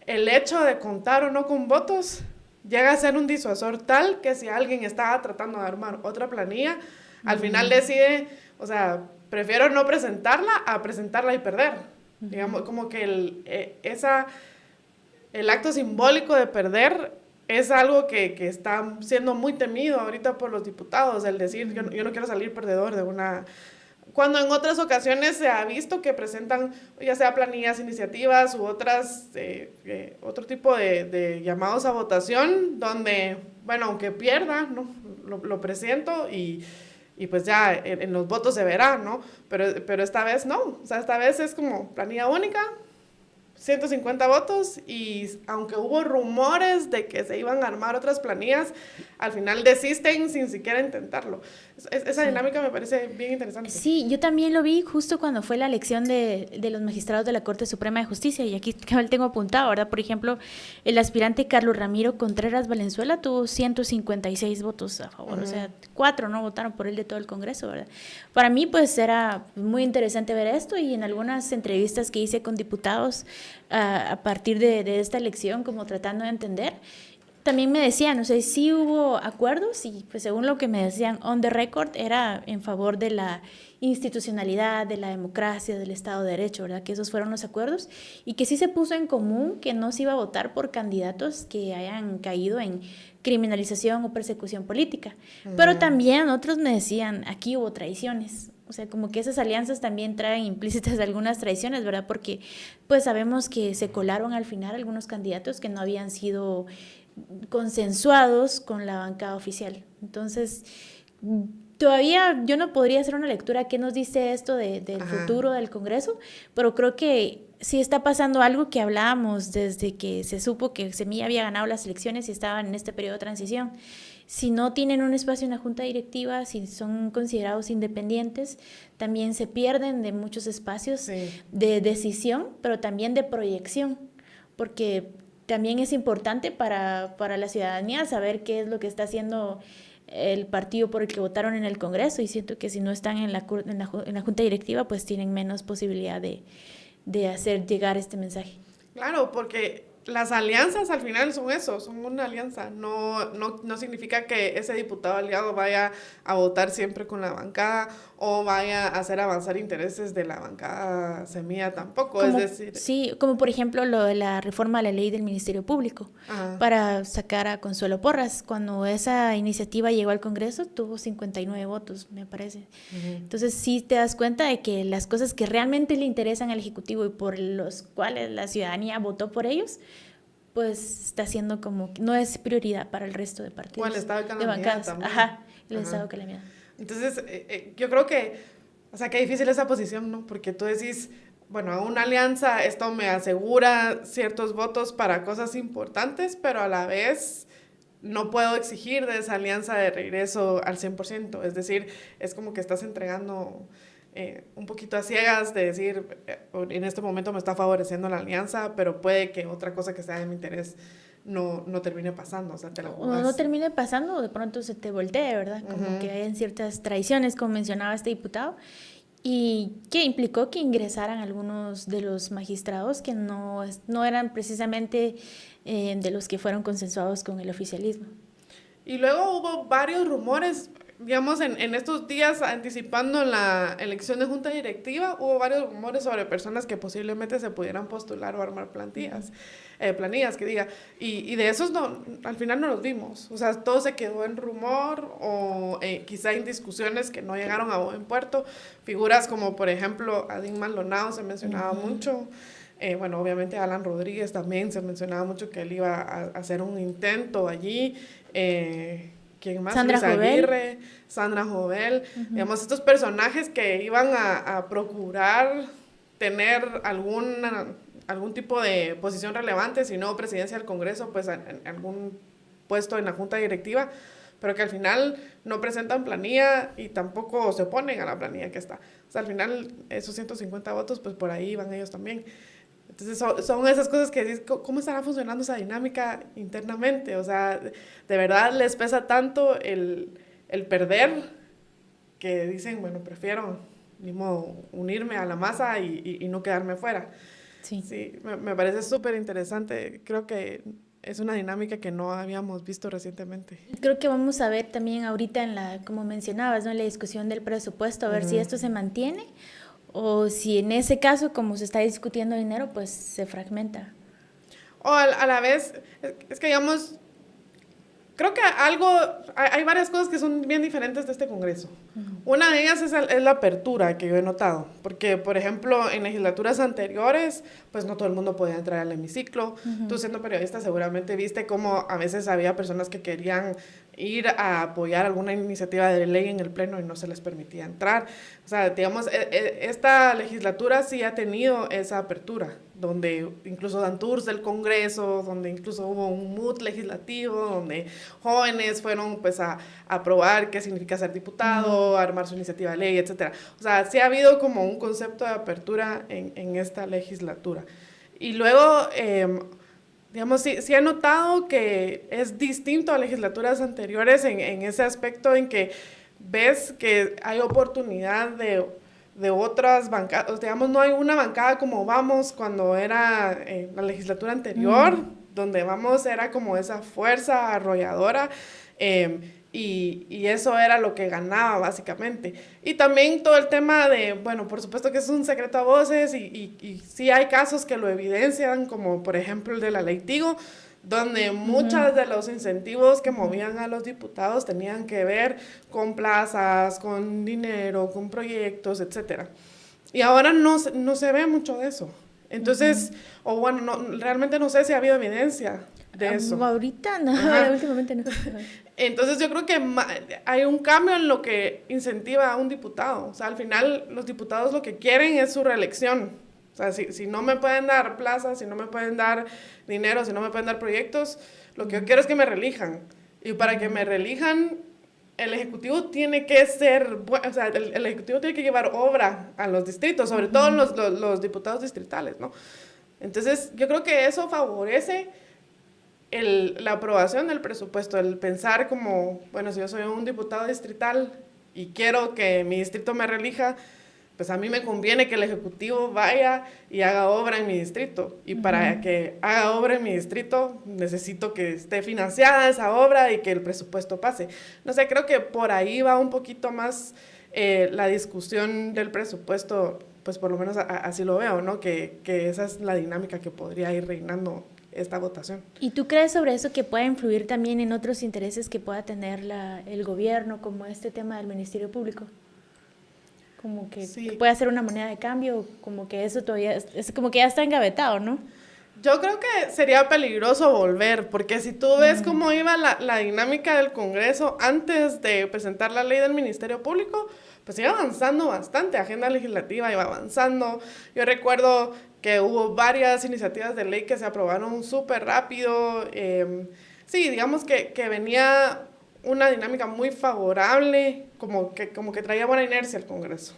el hecho de contar o no con votos llega a ser un disuasor tal que si alguien estaba tratando de armar otra planilla, al final decide, o sea, prefiero no presentarla a presentarla y perder. Digamos, como que el acto simbólico de perder es algo que está siendo muy temido ahorita por los diputados, el decir, yo no quiero salir perdedor de una... Cuando en otras ocasiones se ha visto que presentan, ya sea planillas, iniciativas u otro tipo de llamados a votación, donde, bueno, aunque pierda, ¿no? Lo presento y pues ya en los votos se verá, ¿no? Pero esta vez no, o sea, esta vez es como planilla única, 150 votos y aunque hubo rumores de que se iban a armar otras planillas, al final desisten sin siquiera intentarlo. Esa dinámica me parece bien interesante. Sí, yo también lo vi justo cuando fue la elección de los magistrados de la Corte Suprema de Justicia y aquí tengo apuntado, ¿verdad? Por ejemplo, el aspirante Carlos Ramiro Contreras Valenzuela tuvo 156 votos a favor, o sea, 4 no votaron por él de todo el Congreso, ¿verdad? Para mí, pues, era muy interesante ver esto y en algunas entrevistas que hice con diputados a partir de esta elección, como tratando de entender, también me decían, o sea, sí hubo acuerdos y pues según lo que me decían on the record era en favor de la institucionalidad, de la democracia, del Estado de Derecho, ¿verdad? Que esos fueron los acuerdos y que sí se puso en común que no se iba a votar por candidatos que hayan caído en criminalización o persecución política. Pero también otros me decían, aquí hubo traiciones. O sea, como que esas alianzas también traen implícitas algunas traiciones, ¿verdad? Porque pues sabemos que se colaron al final algunos candidatos que no habían sido consensuados con la bancada oficial. Entonces, todavía yo no podría hacer una lectura qué nos dice esto del futuro del Congreso, pero creo que sí está pasando algo que hablábamos desde que se supo que Semilla había ganado las elecciones y estaban en este periodo de transición. Si no tienen un espacio en la junta directiva, si son considerados independientes, también se pierden de muchos espacios de decisión, pero también de proyección, porque también es importante para la ciudadanía saber qué es lo que está haciendo el partido por el que votaron en el Congreso y siento que si no están en la junta directiva pues tienen menos posibilidad de hacer llegar este mensaje. Claro, porque las alianzas al final son eso, son una alianza. No significa que ese diputado aliado vaya a votar siempre con la bancada o vaya a hacer avanzar intereses de la bancada Semilla tampoco. Como, es decir... Sí, como por ejemplo lo de la reforma a la ley del Ministerio Público para sacar a Consuelo Porras. Cuando esa iniciativa llegó al Congreso tuvo 59 votos, me parece. Entonces sí te das cuenta de que las cosas que realmente le interesan al Ejecutivo y por los cuales la ciudadanía votó por ellos, pues está siendo como, no es prioridad para el resto de partidos. O el estado de calamidad también. El estado de calamidad. Entonces, yo creo que, o sea, qué difícil esa posición, ¿no? Porque tú decís, bueno, a una alianza esto me asegura ciertos votos para cosas importantes, pero a la vez no puedo exigir de esa alianza de regreso al 100%. Es decir, es como que estás entregando un poquito a ciegas de decir, en este momento me está favoreciendo la alianza, pero puede que otra cosa que sea de mi interés no termine pasando, o sea, te la jugas. No termine pasando o de pronto se te voltee, ¿verdad? Como que hayan ciertas traiciones, como mencionaba este diputado, y que implicó que ingresaran algunos de los magistrados que no eran precisamente de los que fueron consensuados con el oficialismo. Y luego hubo varios rumores, digamos, en estos días anticipando la elección de junta directiva, hubo varios rumores sobre personas que posiblemente se pudieran postular o armar planillas que diga, y de esos no, al final no los vimos, o sea, todo se quedó en rumor o quizá en discusiones que no llegaron a buen puerto. Figuras como, por ejemplo, Adín Maldonado se mencionaba mucho, Bueno, obviamente Alan Rodríguez también se mencionaba mucho que él iba a hacer un intento allí. ¿Quién más? Sandra Luis Jovel. Aguirre, Sandra Jovel. Digamos, estos personajes que iban a procurar tener algún tipo de posición relevante, si no presidencia del Congreso, pues en algún puesto en la junta directiva, pero que al final no presentan planilla y tampoco se oponen a la planilla que está. O sea, al final esos 150 votos, pues por ahí van ellos también. Entonces son esas cosas que dices, ¿cómo estará funcionando esa dinámica internamente? O sea, de verdad les pesa tanto el perder que dicen, bueno, prefiero ni modo, unirme a la masa y no quedarme fuera. Sí. Sí, me parece súper interesante. Creo que es una dinámica que no habíamos visto recientemente. Creo que vamos a ver también ahorita como mencionabas, ¿no? En la discusión del presupuesto, a ver si esto se mantiene o si en ese caso, como se está discutiendo dinero, pues se fragmenta. O a la vez, es que digamos, creo que hay varias cosas que son bien diferentes de este Congreso. Una de ellas es la apertura que yo he notado, porque, por ejemplo, en legislaturas anteriores, pues no todo el mundo podía entrar al hemiciclo. Tú siendo periodista seguramente viste cómo a veces había personas que querían ir a apoyar alguna iniciativa de ley en el Pleno y no se les permitía entrar. O sea, digamos, esta legislatura sí ha tenido esa apertura, donde incluso dan tours del Congreso, donde incluso hubo un mood legislativo, donde jóvenes fueron pues a probar qué significa ser diputado, a armar su iniciativa de ley, etcétera. O sea, sí ha habido como un concepto de apertura en esta legislatura. Y luego, digamos, sí he notado que es distinto a legislaturas anteriores en ese aspecto en que ves que hay oportunidad de otras bancadas, digamos, no hay una bancada como Vamos cuando era la legislatura anterior, donde Vamos era como esa fuerza arrolladora, y eso era lo que ganaba básicamente. Y también todo el tema de, bueno, por supuesto que es un secreto a voces y sí hay casos que lo evidencian, como por ejemplo el de la Ley Tigo, donde muchos de los incentivos que movían a los diputados tenían que ver con plazas, con dinero, con proyectos, etcétera. Y ahora no se ve mucho de eso. Entonces, o bueno, realmente no sé si ha habido evidencia de eso. Ahorita no, últimamente no. Entonces yo creo que hay un cambio en lo que incentiva a un diputado. O sea, al final los diputados lo que quieren es su reelección. O sea, si no me pueden dar plazas, si no me pueden dar dinero, si no me pueden dar proyectos, lo que yo quiero es que me reelijan. Y para que me reelijan, el Ejecutivo tiene que ser, o sea, el Ejecutivo tiene que llevar obra a los distritos, sobre todo los diputados distritales, ¿no? Entonces, yo creo que eso favorece la aprobación del presupuesto, el pensar como, bueno, si yo soy un diputado distrital y quiero que mi distrito me reelija, pues a mí me conviene que el Ejecutivo vaya y haga obra en mi distrito. Y para que haga obra en mi distrito, necesito que esté financiada esa obra y que el presupuesto pase. No sé, creo que por ahí va un poquito más la discusión del presupuesto, pues por lo menos así lo veo, ¿no? Que esa es la dinámica que podría ir reinando esta votación. ¿Y tú crees sobre eso que pueda influir también en otros intereses que pueda tener el gobierno, como este tema del Ministerio Público? Como que puede ser una moneda de cambio, como que eso todavía es como que ya está engavetado, ¿no? Yo creo que sería peligroso volver, porque si tú ves cómo iba la dinámica del Congreso antes de presentar la ley del Ministerio Público, pues iba avanzando bastante, agenda legislativa iba avanzando. Yo recuerdo que hubo varias iniciativas de ley que se aprobaron súper rápido. Sí, digamos que venía una dinámica muy favorable, como que traía buena inercia el Congreso.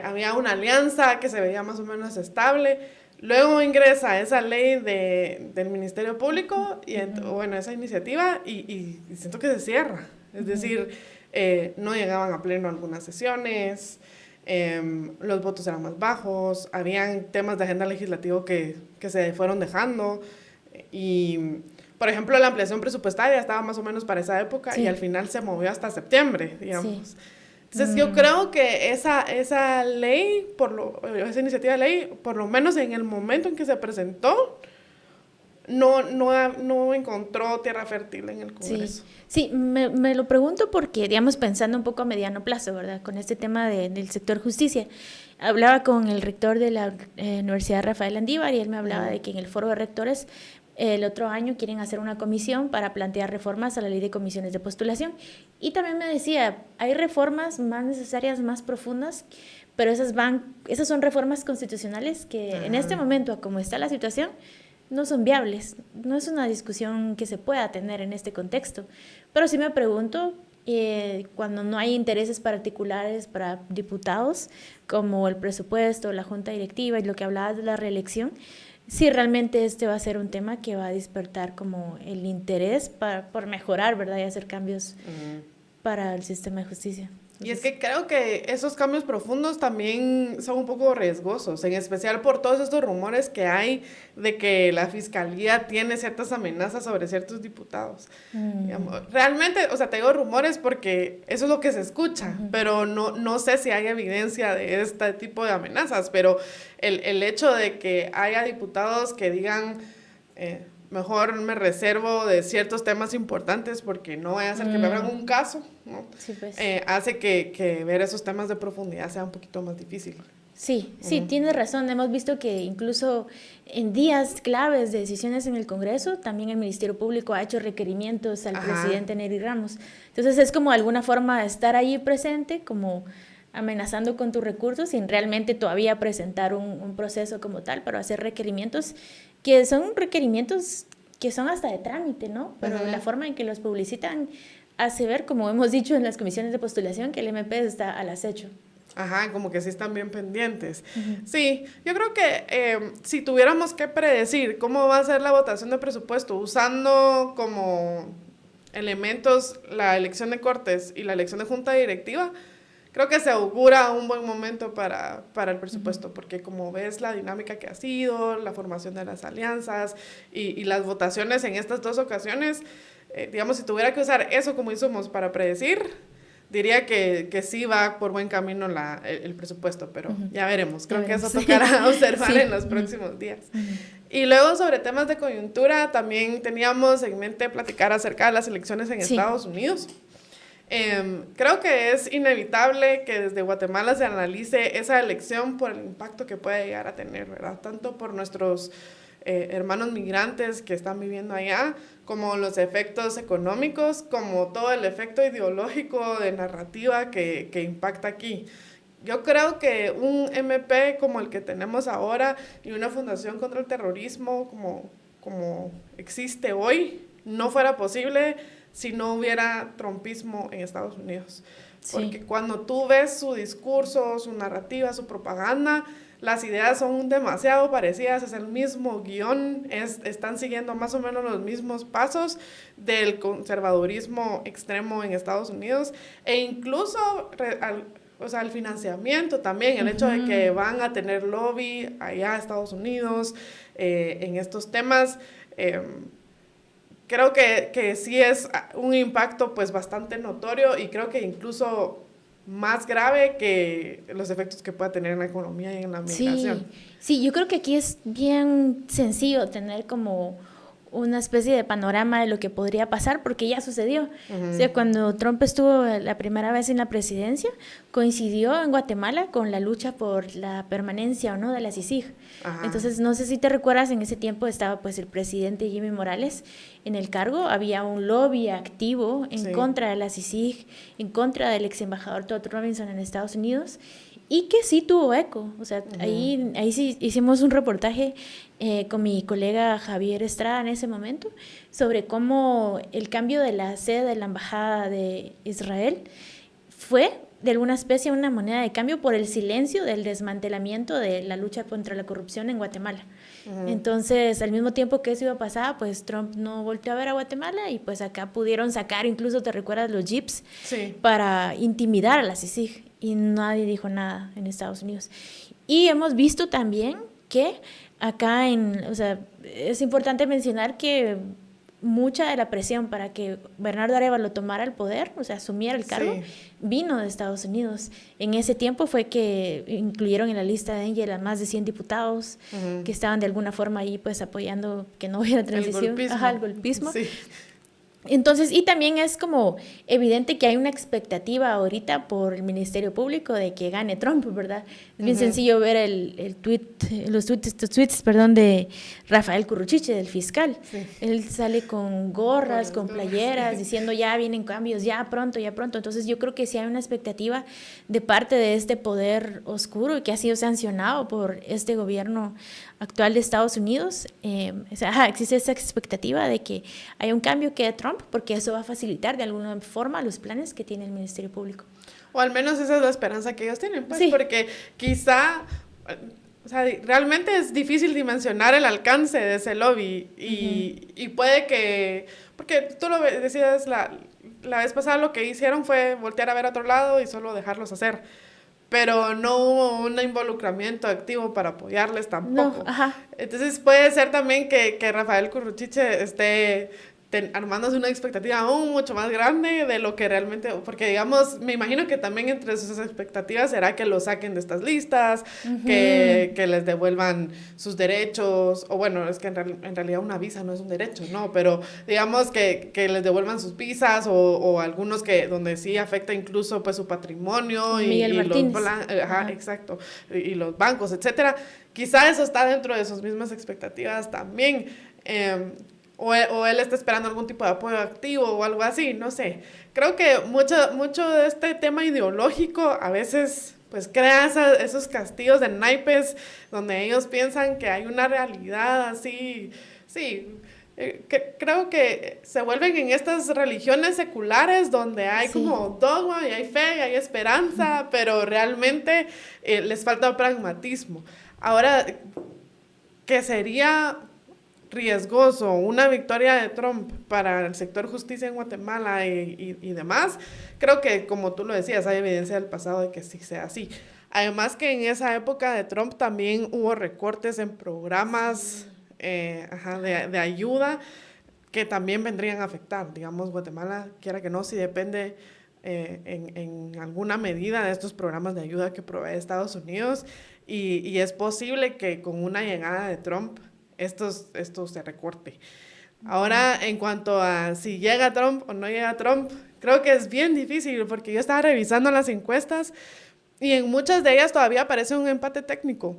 Había una alianza que se veía más o menos estable. Luego ingresa esa ley del Ministerio Público, y bueno, esa iniciativa, y siento que se cierra. Es decir, no llegaban a pleno algunas sesiones, los votos eran más bajos, habían temas de agenda legislativa que se fueron dejando, y por ejemplo la ampliación presupuestaria estaba más o menos para esa época, y al final se movió hasta septiembre, digamos. Sí. Entonces yo creo que esa ley, esa iniciativa de ley, por lo menos en el momento en que se presentó, no encontró tierra fértil en el Congreso. Sí, me lo pregunto porque, digamos, pensando un poco a mediano plazo, ¿verdad? Con este tema del sector justicia. Hablaba con el rector de la Universidad Rafael Andívar y él me hablaba de que en el foro de rectores el otro año quieren hacer una comisión para plantear reformas a la ley de comisiones de postulación. Y también me decía, hay reformas más necesarias, más profundas, pero esas son reformas constitucionales que en este momento, como está la situación, no son viables. No es una discusión que se pueda tener en este contexto. Pero sí me pregunto, cuando no hay intereses particulares para diputados, como el presupuesto, la junta directiva y lo que hablabas de la reelección, si realmente este va a ser un tema que va a despertar como el interés por mejorar, ¿verdad? Y hacer cambios para el sistema de justicia. Y es que creo que esos cambios profundos también son un poco riesgosos, en especial por todos estos rumores que hay de que la fiscalía tiene ciertas amenazas sobre ciertos diputados. Digamos, realmente, o sea, te digo rumores porque eso es lo que se escucha, pero no sé si hay evidencia de este tipo de amenazas, pero el hecho de que haya diputados que digan... mejor me reservo de ciertos temas importantes porque no voy a hacer que me abran un caso, ¿no? Sí, pues. Hace que ver esos temas de profundidad sea un poquito más difícil. Sí, tienes razón. Hemos visto que incluso en días claves de decisiones en el Congreso, también el Ministerio Público ha hecho requerimientos al presidente Nery Ramos. Entonces es como alguna forma de estar ahí presente, como amenazando con tus recursos sin realmente todavía presentar un proceso como tal, pero hacer requerimientos que son requerimientos que son hasta de trámite, ¿no? Pero la forma en que los publicitan hace ver, como hemos dicho en las comisiones de postulación, que el MP está al acecho. Ajá, como que sí están bien pendientes. Sí, yo creo que si tuviéramos que predecir cómo va a ser la votación de presupuesto usando como elementos la elección de Cortes y la elección de Junta Directiva, creo que se augura un buen momento para el presupuesto, porque como ves la dinámica que ha sido, la formación de las alianzas y las votaciones en estas dos ocasiones, digamos, si tuviera que usar eso como insumos para predecir, diría que sí va por buen camino el presupuesto, pero ya veremos. Creo que eso tocará observar en los próximos días. Y luego sobre temas de coyuntura, también teníamos en mente platicar acerca de las elecciones en Estados Unidos. Creo que es inevitable que desde Guatemala se analice esa elección por el impacto que puede llegar a tener, ¿verdad? Tanto por nuestros hermanos migrantes que están viviendo allá, como los efectos económicos, como todo el efecto ideológico de narrativa que impacta aquí. Yo creo que un MP como el que tenemos ahora y una fundación contra el terrorismo como existe hoy, no fuera posible si no hubiera trumpismo en Estados Unidos. Porque cuando tú ves su discurso, su narrativa, su propaganda, las ideas son demasiado parecidas, es el mismo guión, están siguiendo más o menos los mismos pasos del conservadurismo extremo en Estados Unidos, e incluso el financiamiento también, el hecho de que van a tener lobby allá a Estados Unidos en estos temas. Creo que sí es un impacto pues bastante notorio y creo que incluso más grave que los efectos que pueda tener en la economía y en la migración. Sí, yo creo que aquí es bien sencillo tener como una especie de panorama de lo que podría pasar, porque ya sucedió. O sea, cuando Trump estuvo la primera vez en la presidencia, coincidió en Guatemala con la lucha por la permanencia o no de la CICIG. Entonces, no sé si te recuerdas, en ese tiempo estaba pues el presidente Jimmy Morales en el cargo, había un lobby activo en contra de la CICIG, en contra del ex embajador Todd Robinson en Estados Unidos, y que sí tuvo eco. O sea, ahí sí hicimos un reportaje con mi colega Javier Estrada en ese momento sobre cómo el cambio de la sede de la embajada de Israel fue de alguna especie una moneda de cambio por el silencio del desmantelamiento de la lucha contra la corrupción en Guatemala. Entonces, al mismo tiempo que eso iba a pasar, pues Trump no volteó a ver a Guatemala y pues acá pudieron sacar, incluso te recuerdas, los jeeps para intimidar a la CICIG, y nadie dijo nada en Estados Unidos. Y hemos visto también que acá o sea, es importante mencionar que mucha de la presión para que Bernardo Arévalo tomara el poder, o sea, asumiera el cargo, Sí. vino de Estados Unidos. En ese tiempo fue que incluyeron en la lista de Angel a más de 100 diputados que estaban de alguna forma ahí pues apoyando que no hubiera transición. El golpismo. Ajá, el golpismo. Sí. Entonces, y también es como evidente que hay una expectativa ahorita por el Ministerio Público de que gane Trump, ¿verdad? Es bien sencillo ver el tweet, estos tweets, perdón, de Rafael Curruchiche, del fiscal. Sí. Él sale con gorras, con gorras, playeras, sí. diciendo ya vienen cambios, ya pronto, ya pronto. Entonces, yo creo que sí hay una expectativa de parte de este poder oscuro y que ha sido sancionado por este gobierno actual de Estados Unidos. O sea, existe esa expectativa de que haya un cambio que de Trump, porque eso va a facilitar de alguna forma los planes que tiene el Ministerio Público. O al menos esa es la esperanza que ellos tienen, pues, Sí. porque quizá, o sea, realmente es difícil dimensionar el alcance de ese lobby y puede que, porque tú lo decías la vez pasada, lo que hicieron fue voltear a ver a otro lado y solo dejarlos hacer, pero no hubo un involucramiento activo para apoyarles tampoco. No, ajá. Entonces puede ser también que Rafael Curruchiche esté armándose una expectativa aún mucho más grande de lo que realmente, porque digamos, me imagino que también entre sus expectativas será que lo saquen de estas listas, que les devuelvan sus derechos, o bueno, es que en realidad una visa no es un derecho, ¿no? Pero digamos que les devuelvan sus visas o algunos que donde sí afecta incluso pues su patrimonio Miguel Martínez. Ajá, exacto, y los bancos, etcétera. Quizá eso está dentro de sus mismas expectativas también. O él está esperando algún tipo de apoyo activo o algo así, no sé. Creo que mucho de este tema ideológico a veces pues crea esos castillos de naipes donde ellos piensan que hay una realidad así, sí. Creo que se vuelven en estas religiones seculares donde hay como dogma y hay fe y hay esperanza, pero realmente les falta pragmatismo. Ahora, ¿qué sería riesgoso una victoria de Trump para el sector justicia en Guatemala y demás? Creo que, como tú lo decías, hay evidencia del pasado de que sí sea así. Además que en esa época de Trump también hubo recortes en programas de ayuda que también vendrían a afectar. Digamos, Guatemala, quiera que no, sí depende en alguna medida de estos programas de ayuda que provee Estados Unidos y es posible que con una llegada de Trump esto se recorte. Ahora, en cuanto a si llega Trump o no llega Trump, creo que es bien difícil porque yo estaba revisando las encuestas y en muchas de ellas todavía aparece un empate técnico.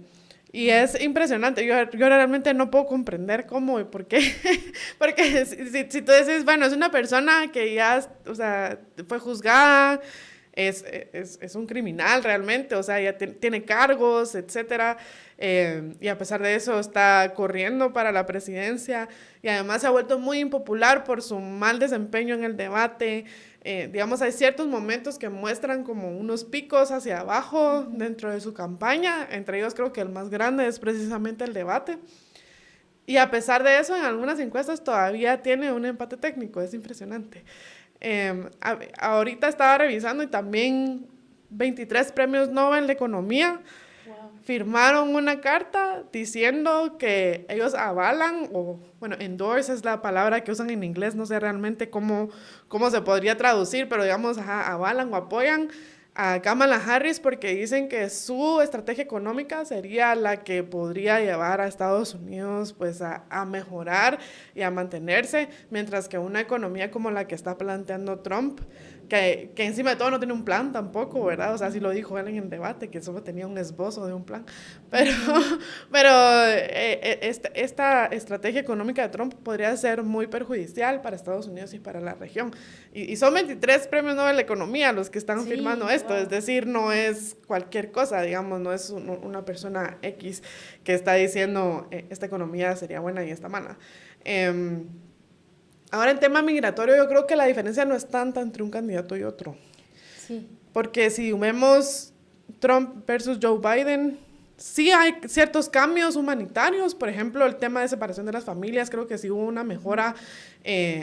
Y es impresionante. Yo realmente no puedo comprender cómo y por qué. Porque si tú dices, bueno, es una persona que ya, o sea, fue juzgada, es un criminal realmente, o sea, ya tiene cargos, etcétera, y a pesar de eso está corriendo para la presidencia y además se ha vuelto muy impopular por su mal desempeño en el debate. Digamos, hay ciertos momentos que muestran como unos picos hacia abajo dentro de su campaña, entre ellos creo que el más grande es precisamente el debate. Y a pesar de eso, en algunas encuestas todavía tiene un empate técnico, es impresionante. Ahorita estaba revisando y también 23 premios Nobel de Economía firmaron una carta diciendo que ellos avalan, o bueno, endorse es la palabra que usan en inglés, no sé realmente cómo se podría traducir, pero digamos, avalan o apoyan a Kamala Harris porque dicen que su estrategia económica sería la que podría llevar a Estados Unidos pues a mejorar y a mantenerse, mientras que una economía como la que está planteando Trump, que encima de todo no tiene un plan tampoco, ¿verdad? O sea, sí lo dijo él en el debate, que solo tenía un esbozo de un plan, pero esta estrategia económica de Trump podría ser muy perjudicial para Estados Unidos y para la región. Y son 23 premios Nobel de Economía los que están firmando esto, es decir, no es cualquier cosa, digamos, no es una persona X que está diciendo esta economía sería buena y esta mala. Ahora, en tema migratorio, yo creo que la diferencia no es tanta entre un candidato y otro. Sí. Porque si vemos Trump versus Joe Biden, sí hay ciertos cambios humanitarios. Por ejemplo, el tema de separación de las familias, creo que sí hubo una mejora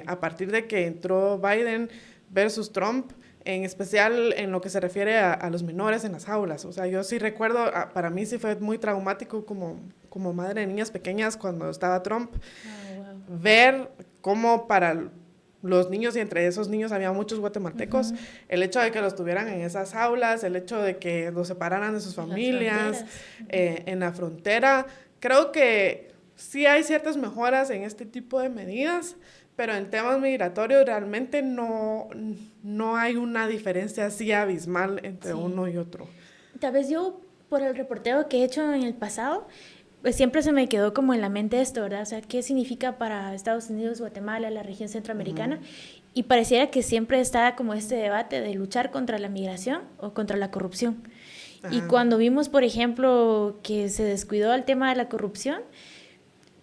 a partir de que entró Biden versus Trump, en especial en lo que se refiere a los menores en las aulas. O sea, yo sí recuerdo, para mí sí fue muy traumático como madre de niñas pequeñas cuando estaba Trump, ver como para los niños, y entre esos niños había muchos guatemaltecos, el hecho de que los tuvieran en esas aulas, el hecho de que los separaran de sus familias, en la frontera, creo que sí hay ciertas mejoras en este tipo de medidas, pero en temas migratorios realmente no hay una diferencia así abismal entre uno y otro. Tal vez yo, por el reporteo que he hecho en el pasado, pues siempre se me quedó como en la mente esto, ¿verdad? O sea, ¿qué significa para Estados Unidos, Guatemala, la región centroamericana? Y pareciera que siempre está como este debate de luchar contra la migración o contra la corrupción. Y cuando vimos, por ejemplo, que se descuidó el tema de la corrupción,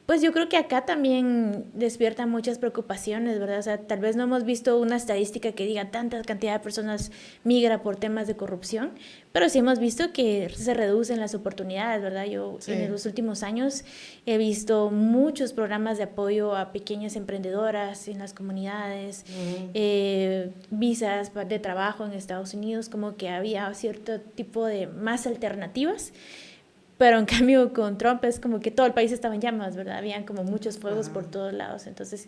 pues yo creo que acá también despierta muchas preocupaciones, ¿verdad? O sea, tal vez no hemos visto una estadística que diga tanta cantidad de personas migra por temas de corrupción, pero sí hemos visto que se reducen las oportunidades, ¿verdad? Yo en los últimos años he visto muchos programas de apoyo a pequeñas emprendedoras en las comunidades, visas de trabajo en Estados Unidos, como que había cierto tipo de más alternativas. Pero en cambio con Trump es como que todo el país estaba en llamas, ¿verdad? Habían como muchos fuegos por todos lados. Entonces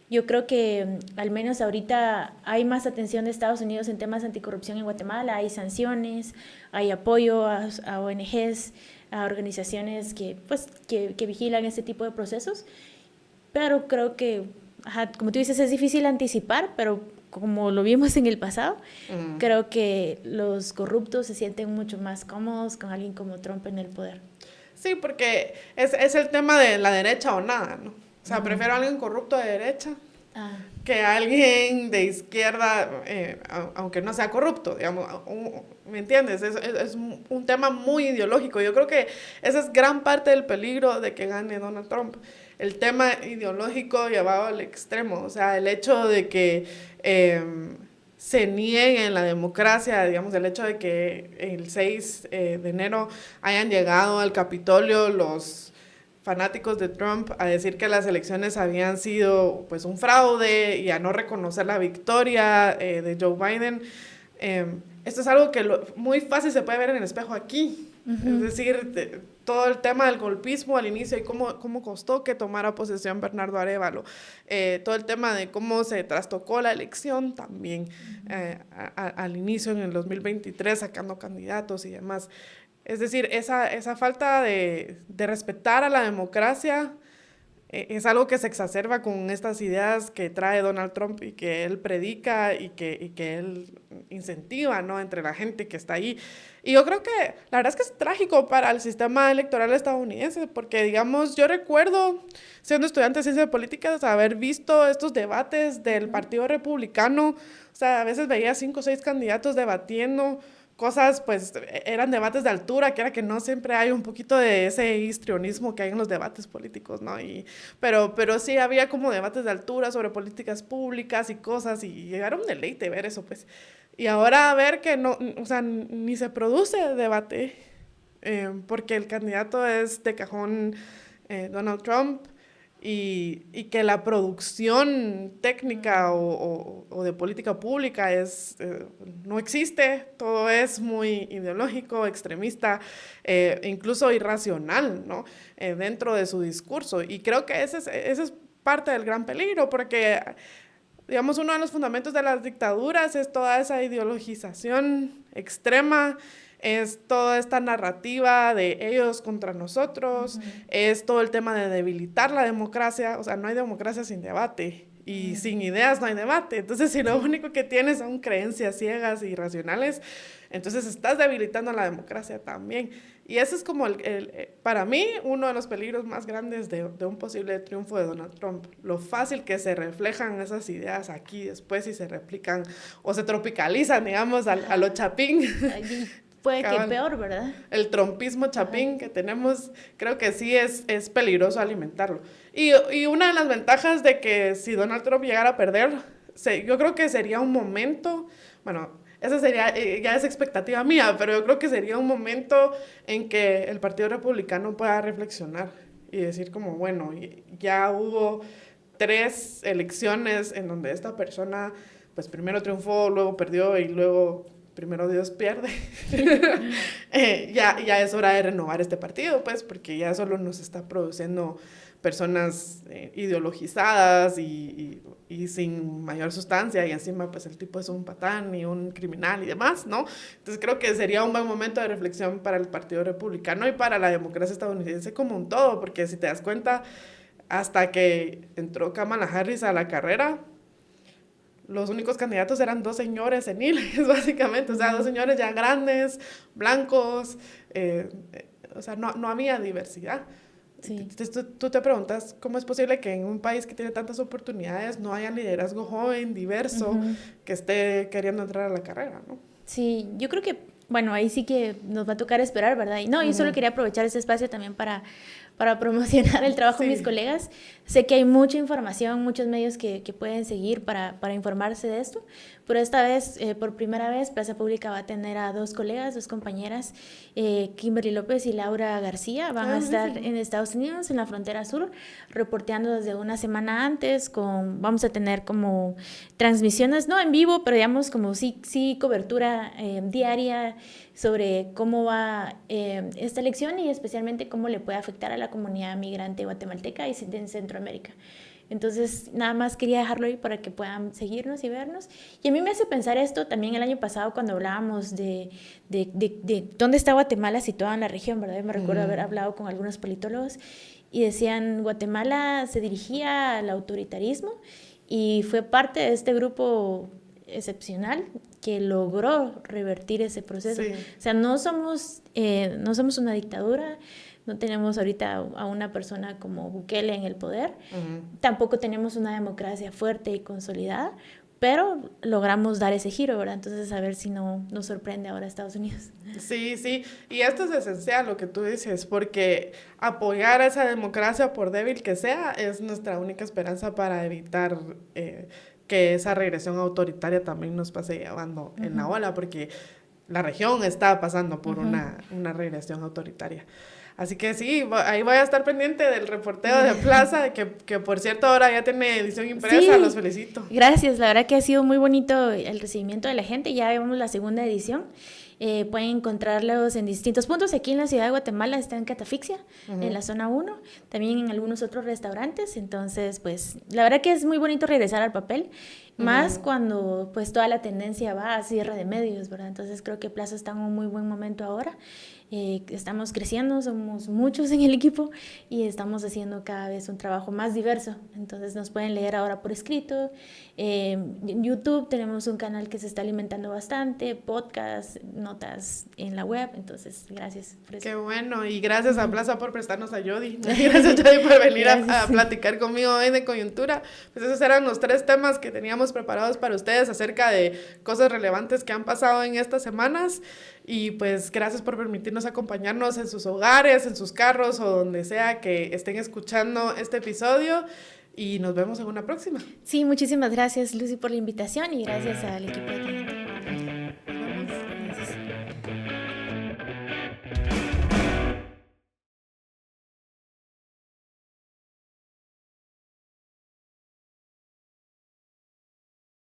yo creo que al menos ahorita hay más atención de Estados Unidos en temas anticorrupción en Guatemala. Hay sanciones, hay apoyo a ONGs, a organizaciones que vigilan este tipo de procesos. Pero creo que, como tú dices, es difícil anticipar, pero como lo vimos en el pasado, creo que los corruptos se sienten mucho más cómodos con alguien como Trump en el poder. Sí, porque es el tema de la derecha o nada, ¿no? O sea, prefiero a alguien corrupto de derecha que a alguien de izquierda, aunque no sea corrupto, digamos, ¿me entiendes? Es un tema muy ideológico. Yo creo que esa es gran parte del peligro de que gane Donald Trump. El tema ideológico llevado al extremo, o sea, el hecho de que se niegue la democracia, digamos, el hecho de que el 6 de enero hayan llegado al Capitolio los fanáticos de Trump a decir que las elecciones habían sido pues un fraude y a no reconocer la victoria de Joe Biden. Esto es algo que muy fácil se puede ver en el espejo aquí. Es decir, todo el tema del golpismo al inicio y cómo costó que tomara posesión Bernardo Arévalo. Todo el tema de cómo se trastocó la elección también al inicio en el 2023, sacando candidatos y demás. Es decir, esa falta de respetar a la democracia es algo que se exacerba con estas ideas que trae Donald Trump y que él predica y que él incentiva, ¿no?, entre la gente que está ahí. Y yo creo que la verdad es que es trágico para el sistema electoral estadounidense, porque, digamos, yo recuerdo, siendo estudiante de ciencias políticas, haber visto estos debates del Partido Republicano. O sea, a veces veía 5 o 6 candidatos debatiendo cosas, pues eran debates de altura, que era que no siempre hay un poquito de ese histrionismo que hay en los debates políticos, ¿no? Pero sí había como debates de altura sobre políticas públicas y cosas, y era un deleite ver eso, pues. Y ahora ver que no, o sea, ni se produce debate, porque el candidato es de cajón Donald Trump, y que la producción técnica o de política pública no existe, todo es muy ideológico, extremista, incluso irracional, ¿no?, dentro de su discurso. Y creo que ese es parte del gran peligro, porque, digamos, uno de los fundamentos de las dictaduras es toda esa ideologización extrema, es toda esta narrativa de ellos contra nosotros, es todo el tema de debilitar la democracia. O sea, no hay democracia sin debate, y sin ideas no hay debate. Entonces, si lo único que tienes son creencias ciegas e irracionales, entonces estás debilitando la democracia también. Y ese es como, para mí, uno de los peligros más grandes de un posible triunfo de Donald Trump. Lo fácil que se reflejan esas ideas aquí después y se replican o se tropicalizan, digamos, a lo Chapín. Puede que peor, ¿verdad? El trumpismo Chapín que tenemos, creo que sí es peligroso alimentarlo. Y una de las ventajas de que si Donald Trump llegara a perder, yo creo que sería un momento, bueno, esa sería, ya es expectativa mía, pero yo creo que sería un momento en que el Partido Republicano pueda reflexionar y decir como, bueno, ya hubo 3 elecciones en donde esta persona, pues primero triunfó, luego perdió y luego primero Dios pierde. Ya es hora de renovar este partido, pues, porque ya solo nos está produciendo personas ideologizadas y sin mayor sustancia, y encima pues el tipo es un patán y un criminal y demás, ¿no? Entonces creo que sería un buen momento de reflexión para el Partido Republicano y para la democracia estadounidense como un todo, porque si te das cuenta, hasta que entró Kamala Harris a la carrera, los únicos candidatos eran 2 señores seniles, básicamente, o sea, 2 señores ya grandes, blancos, o sea, no había diversidad. Sí. Entonces tú te preguntas cómo es posible que en un país que tiene tantas oportunidades no haya liderazgo joven, diverso, que esté queriendo entrar a la carrera, ¿no? Sí, yo creo que, bueno, ahí sí que nos va a tocar esperar, ¿verdad? Y no, yo solo quería aprovechar ese espacio también para promocionar el trabajo de mis colegas. Sé que hay mucha información, muchos medios que pueden seguir para informarse de esto, pero esta vez, por primera vez, Plaza Pública va a tener a 2 colegas, 2 compañeras, Kimberly López y Laura García, van a estar en Estados Unidos, en la frontera sur, reporteando desde una semana antes, vamos a tener como transmisiones, no en vivo, pero digamos como sí cobertura diaria sobre cómo va esta elección y especialmente cómo le puede afectar a la comunidad migrante guatemalteca y en Centroamérica. Entonces, nada más quería dejarlo ahí para que puedan seguirnos y vernos. Y a mí me hace pensar esto también el año pasado cuando hablábamos de dónde está Guatemala situada en la región, ¿verdad? Yo me recuerdo haber hablado con algunos politólogos y decían, Guatemala se dirigía al autoritarismo y fue parte de este grupo excepcional que logró revertir ese proceso. Sí. O sea, no somos una dictadura, no tenemos ahorita a una persona como Bukele en el poder, tampoco tenemos una democracia fuerte y consolidada, pero logramos dar ese giro, ¿verdad? Entonces, a ver si no nos sorprende ahora Estados Unidos. Sí, y esto es esencial lo que tú dices, porque apoyar a esa democracia, por débil que sea, es nuestra única esperanza para evitar que esa regresión autoritaria también nos pase llevando en la ola, porque la región está pasando por una regresión autoritaria. Así que sí, ahí voy a estar pendiente del reporteo de Plaza, que por cierto ahora ya tiene edición impresa, los felicito. Gracias, la verdad que ha sido muy bonito el recibimiento de la gente, ya vemos la segunda edición. Pueden encontrarlos en distintos puntos. Aquí en la ciudad de Guatemala está en Catafixia, en la zona 1, también en algunos otros restaurantes. Entonces, pues, la verdad que es muy bonito regresar al papel, más cuando pues toda la tendencia va a cierre de medios, ¿verdad? Entonces creo que Plaza está en un muy buen momento ahora. Estamos creciendo, somos muchos en el equipo y estamos haciendo cada vez un trabajo más diverso. Entonces nos pueden leer ahora por escrito. En YouTube tenemos un canal que se está alimentando bastante, podcast, notas en la web. Entonces, gracias por eso. Qué bueno, y gracias a Plaza por prestarnos a Jody. Gracias, Jody, por venir a platicar conmigo hoy de coyuntura. Pues esos eran los 3 temas que teníamos preparados para ustedes acerca de cosas relevantes que han pasado en estas semanas. Y pues gracias por permitirnos acompañarnos en sus hogares, en sus carros o donde sea que estén escuchando este episodio. Y nos vemos en una próxima. Sí, muchísimas gracias, Lucy, por la invitación y gracias al equipo de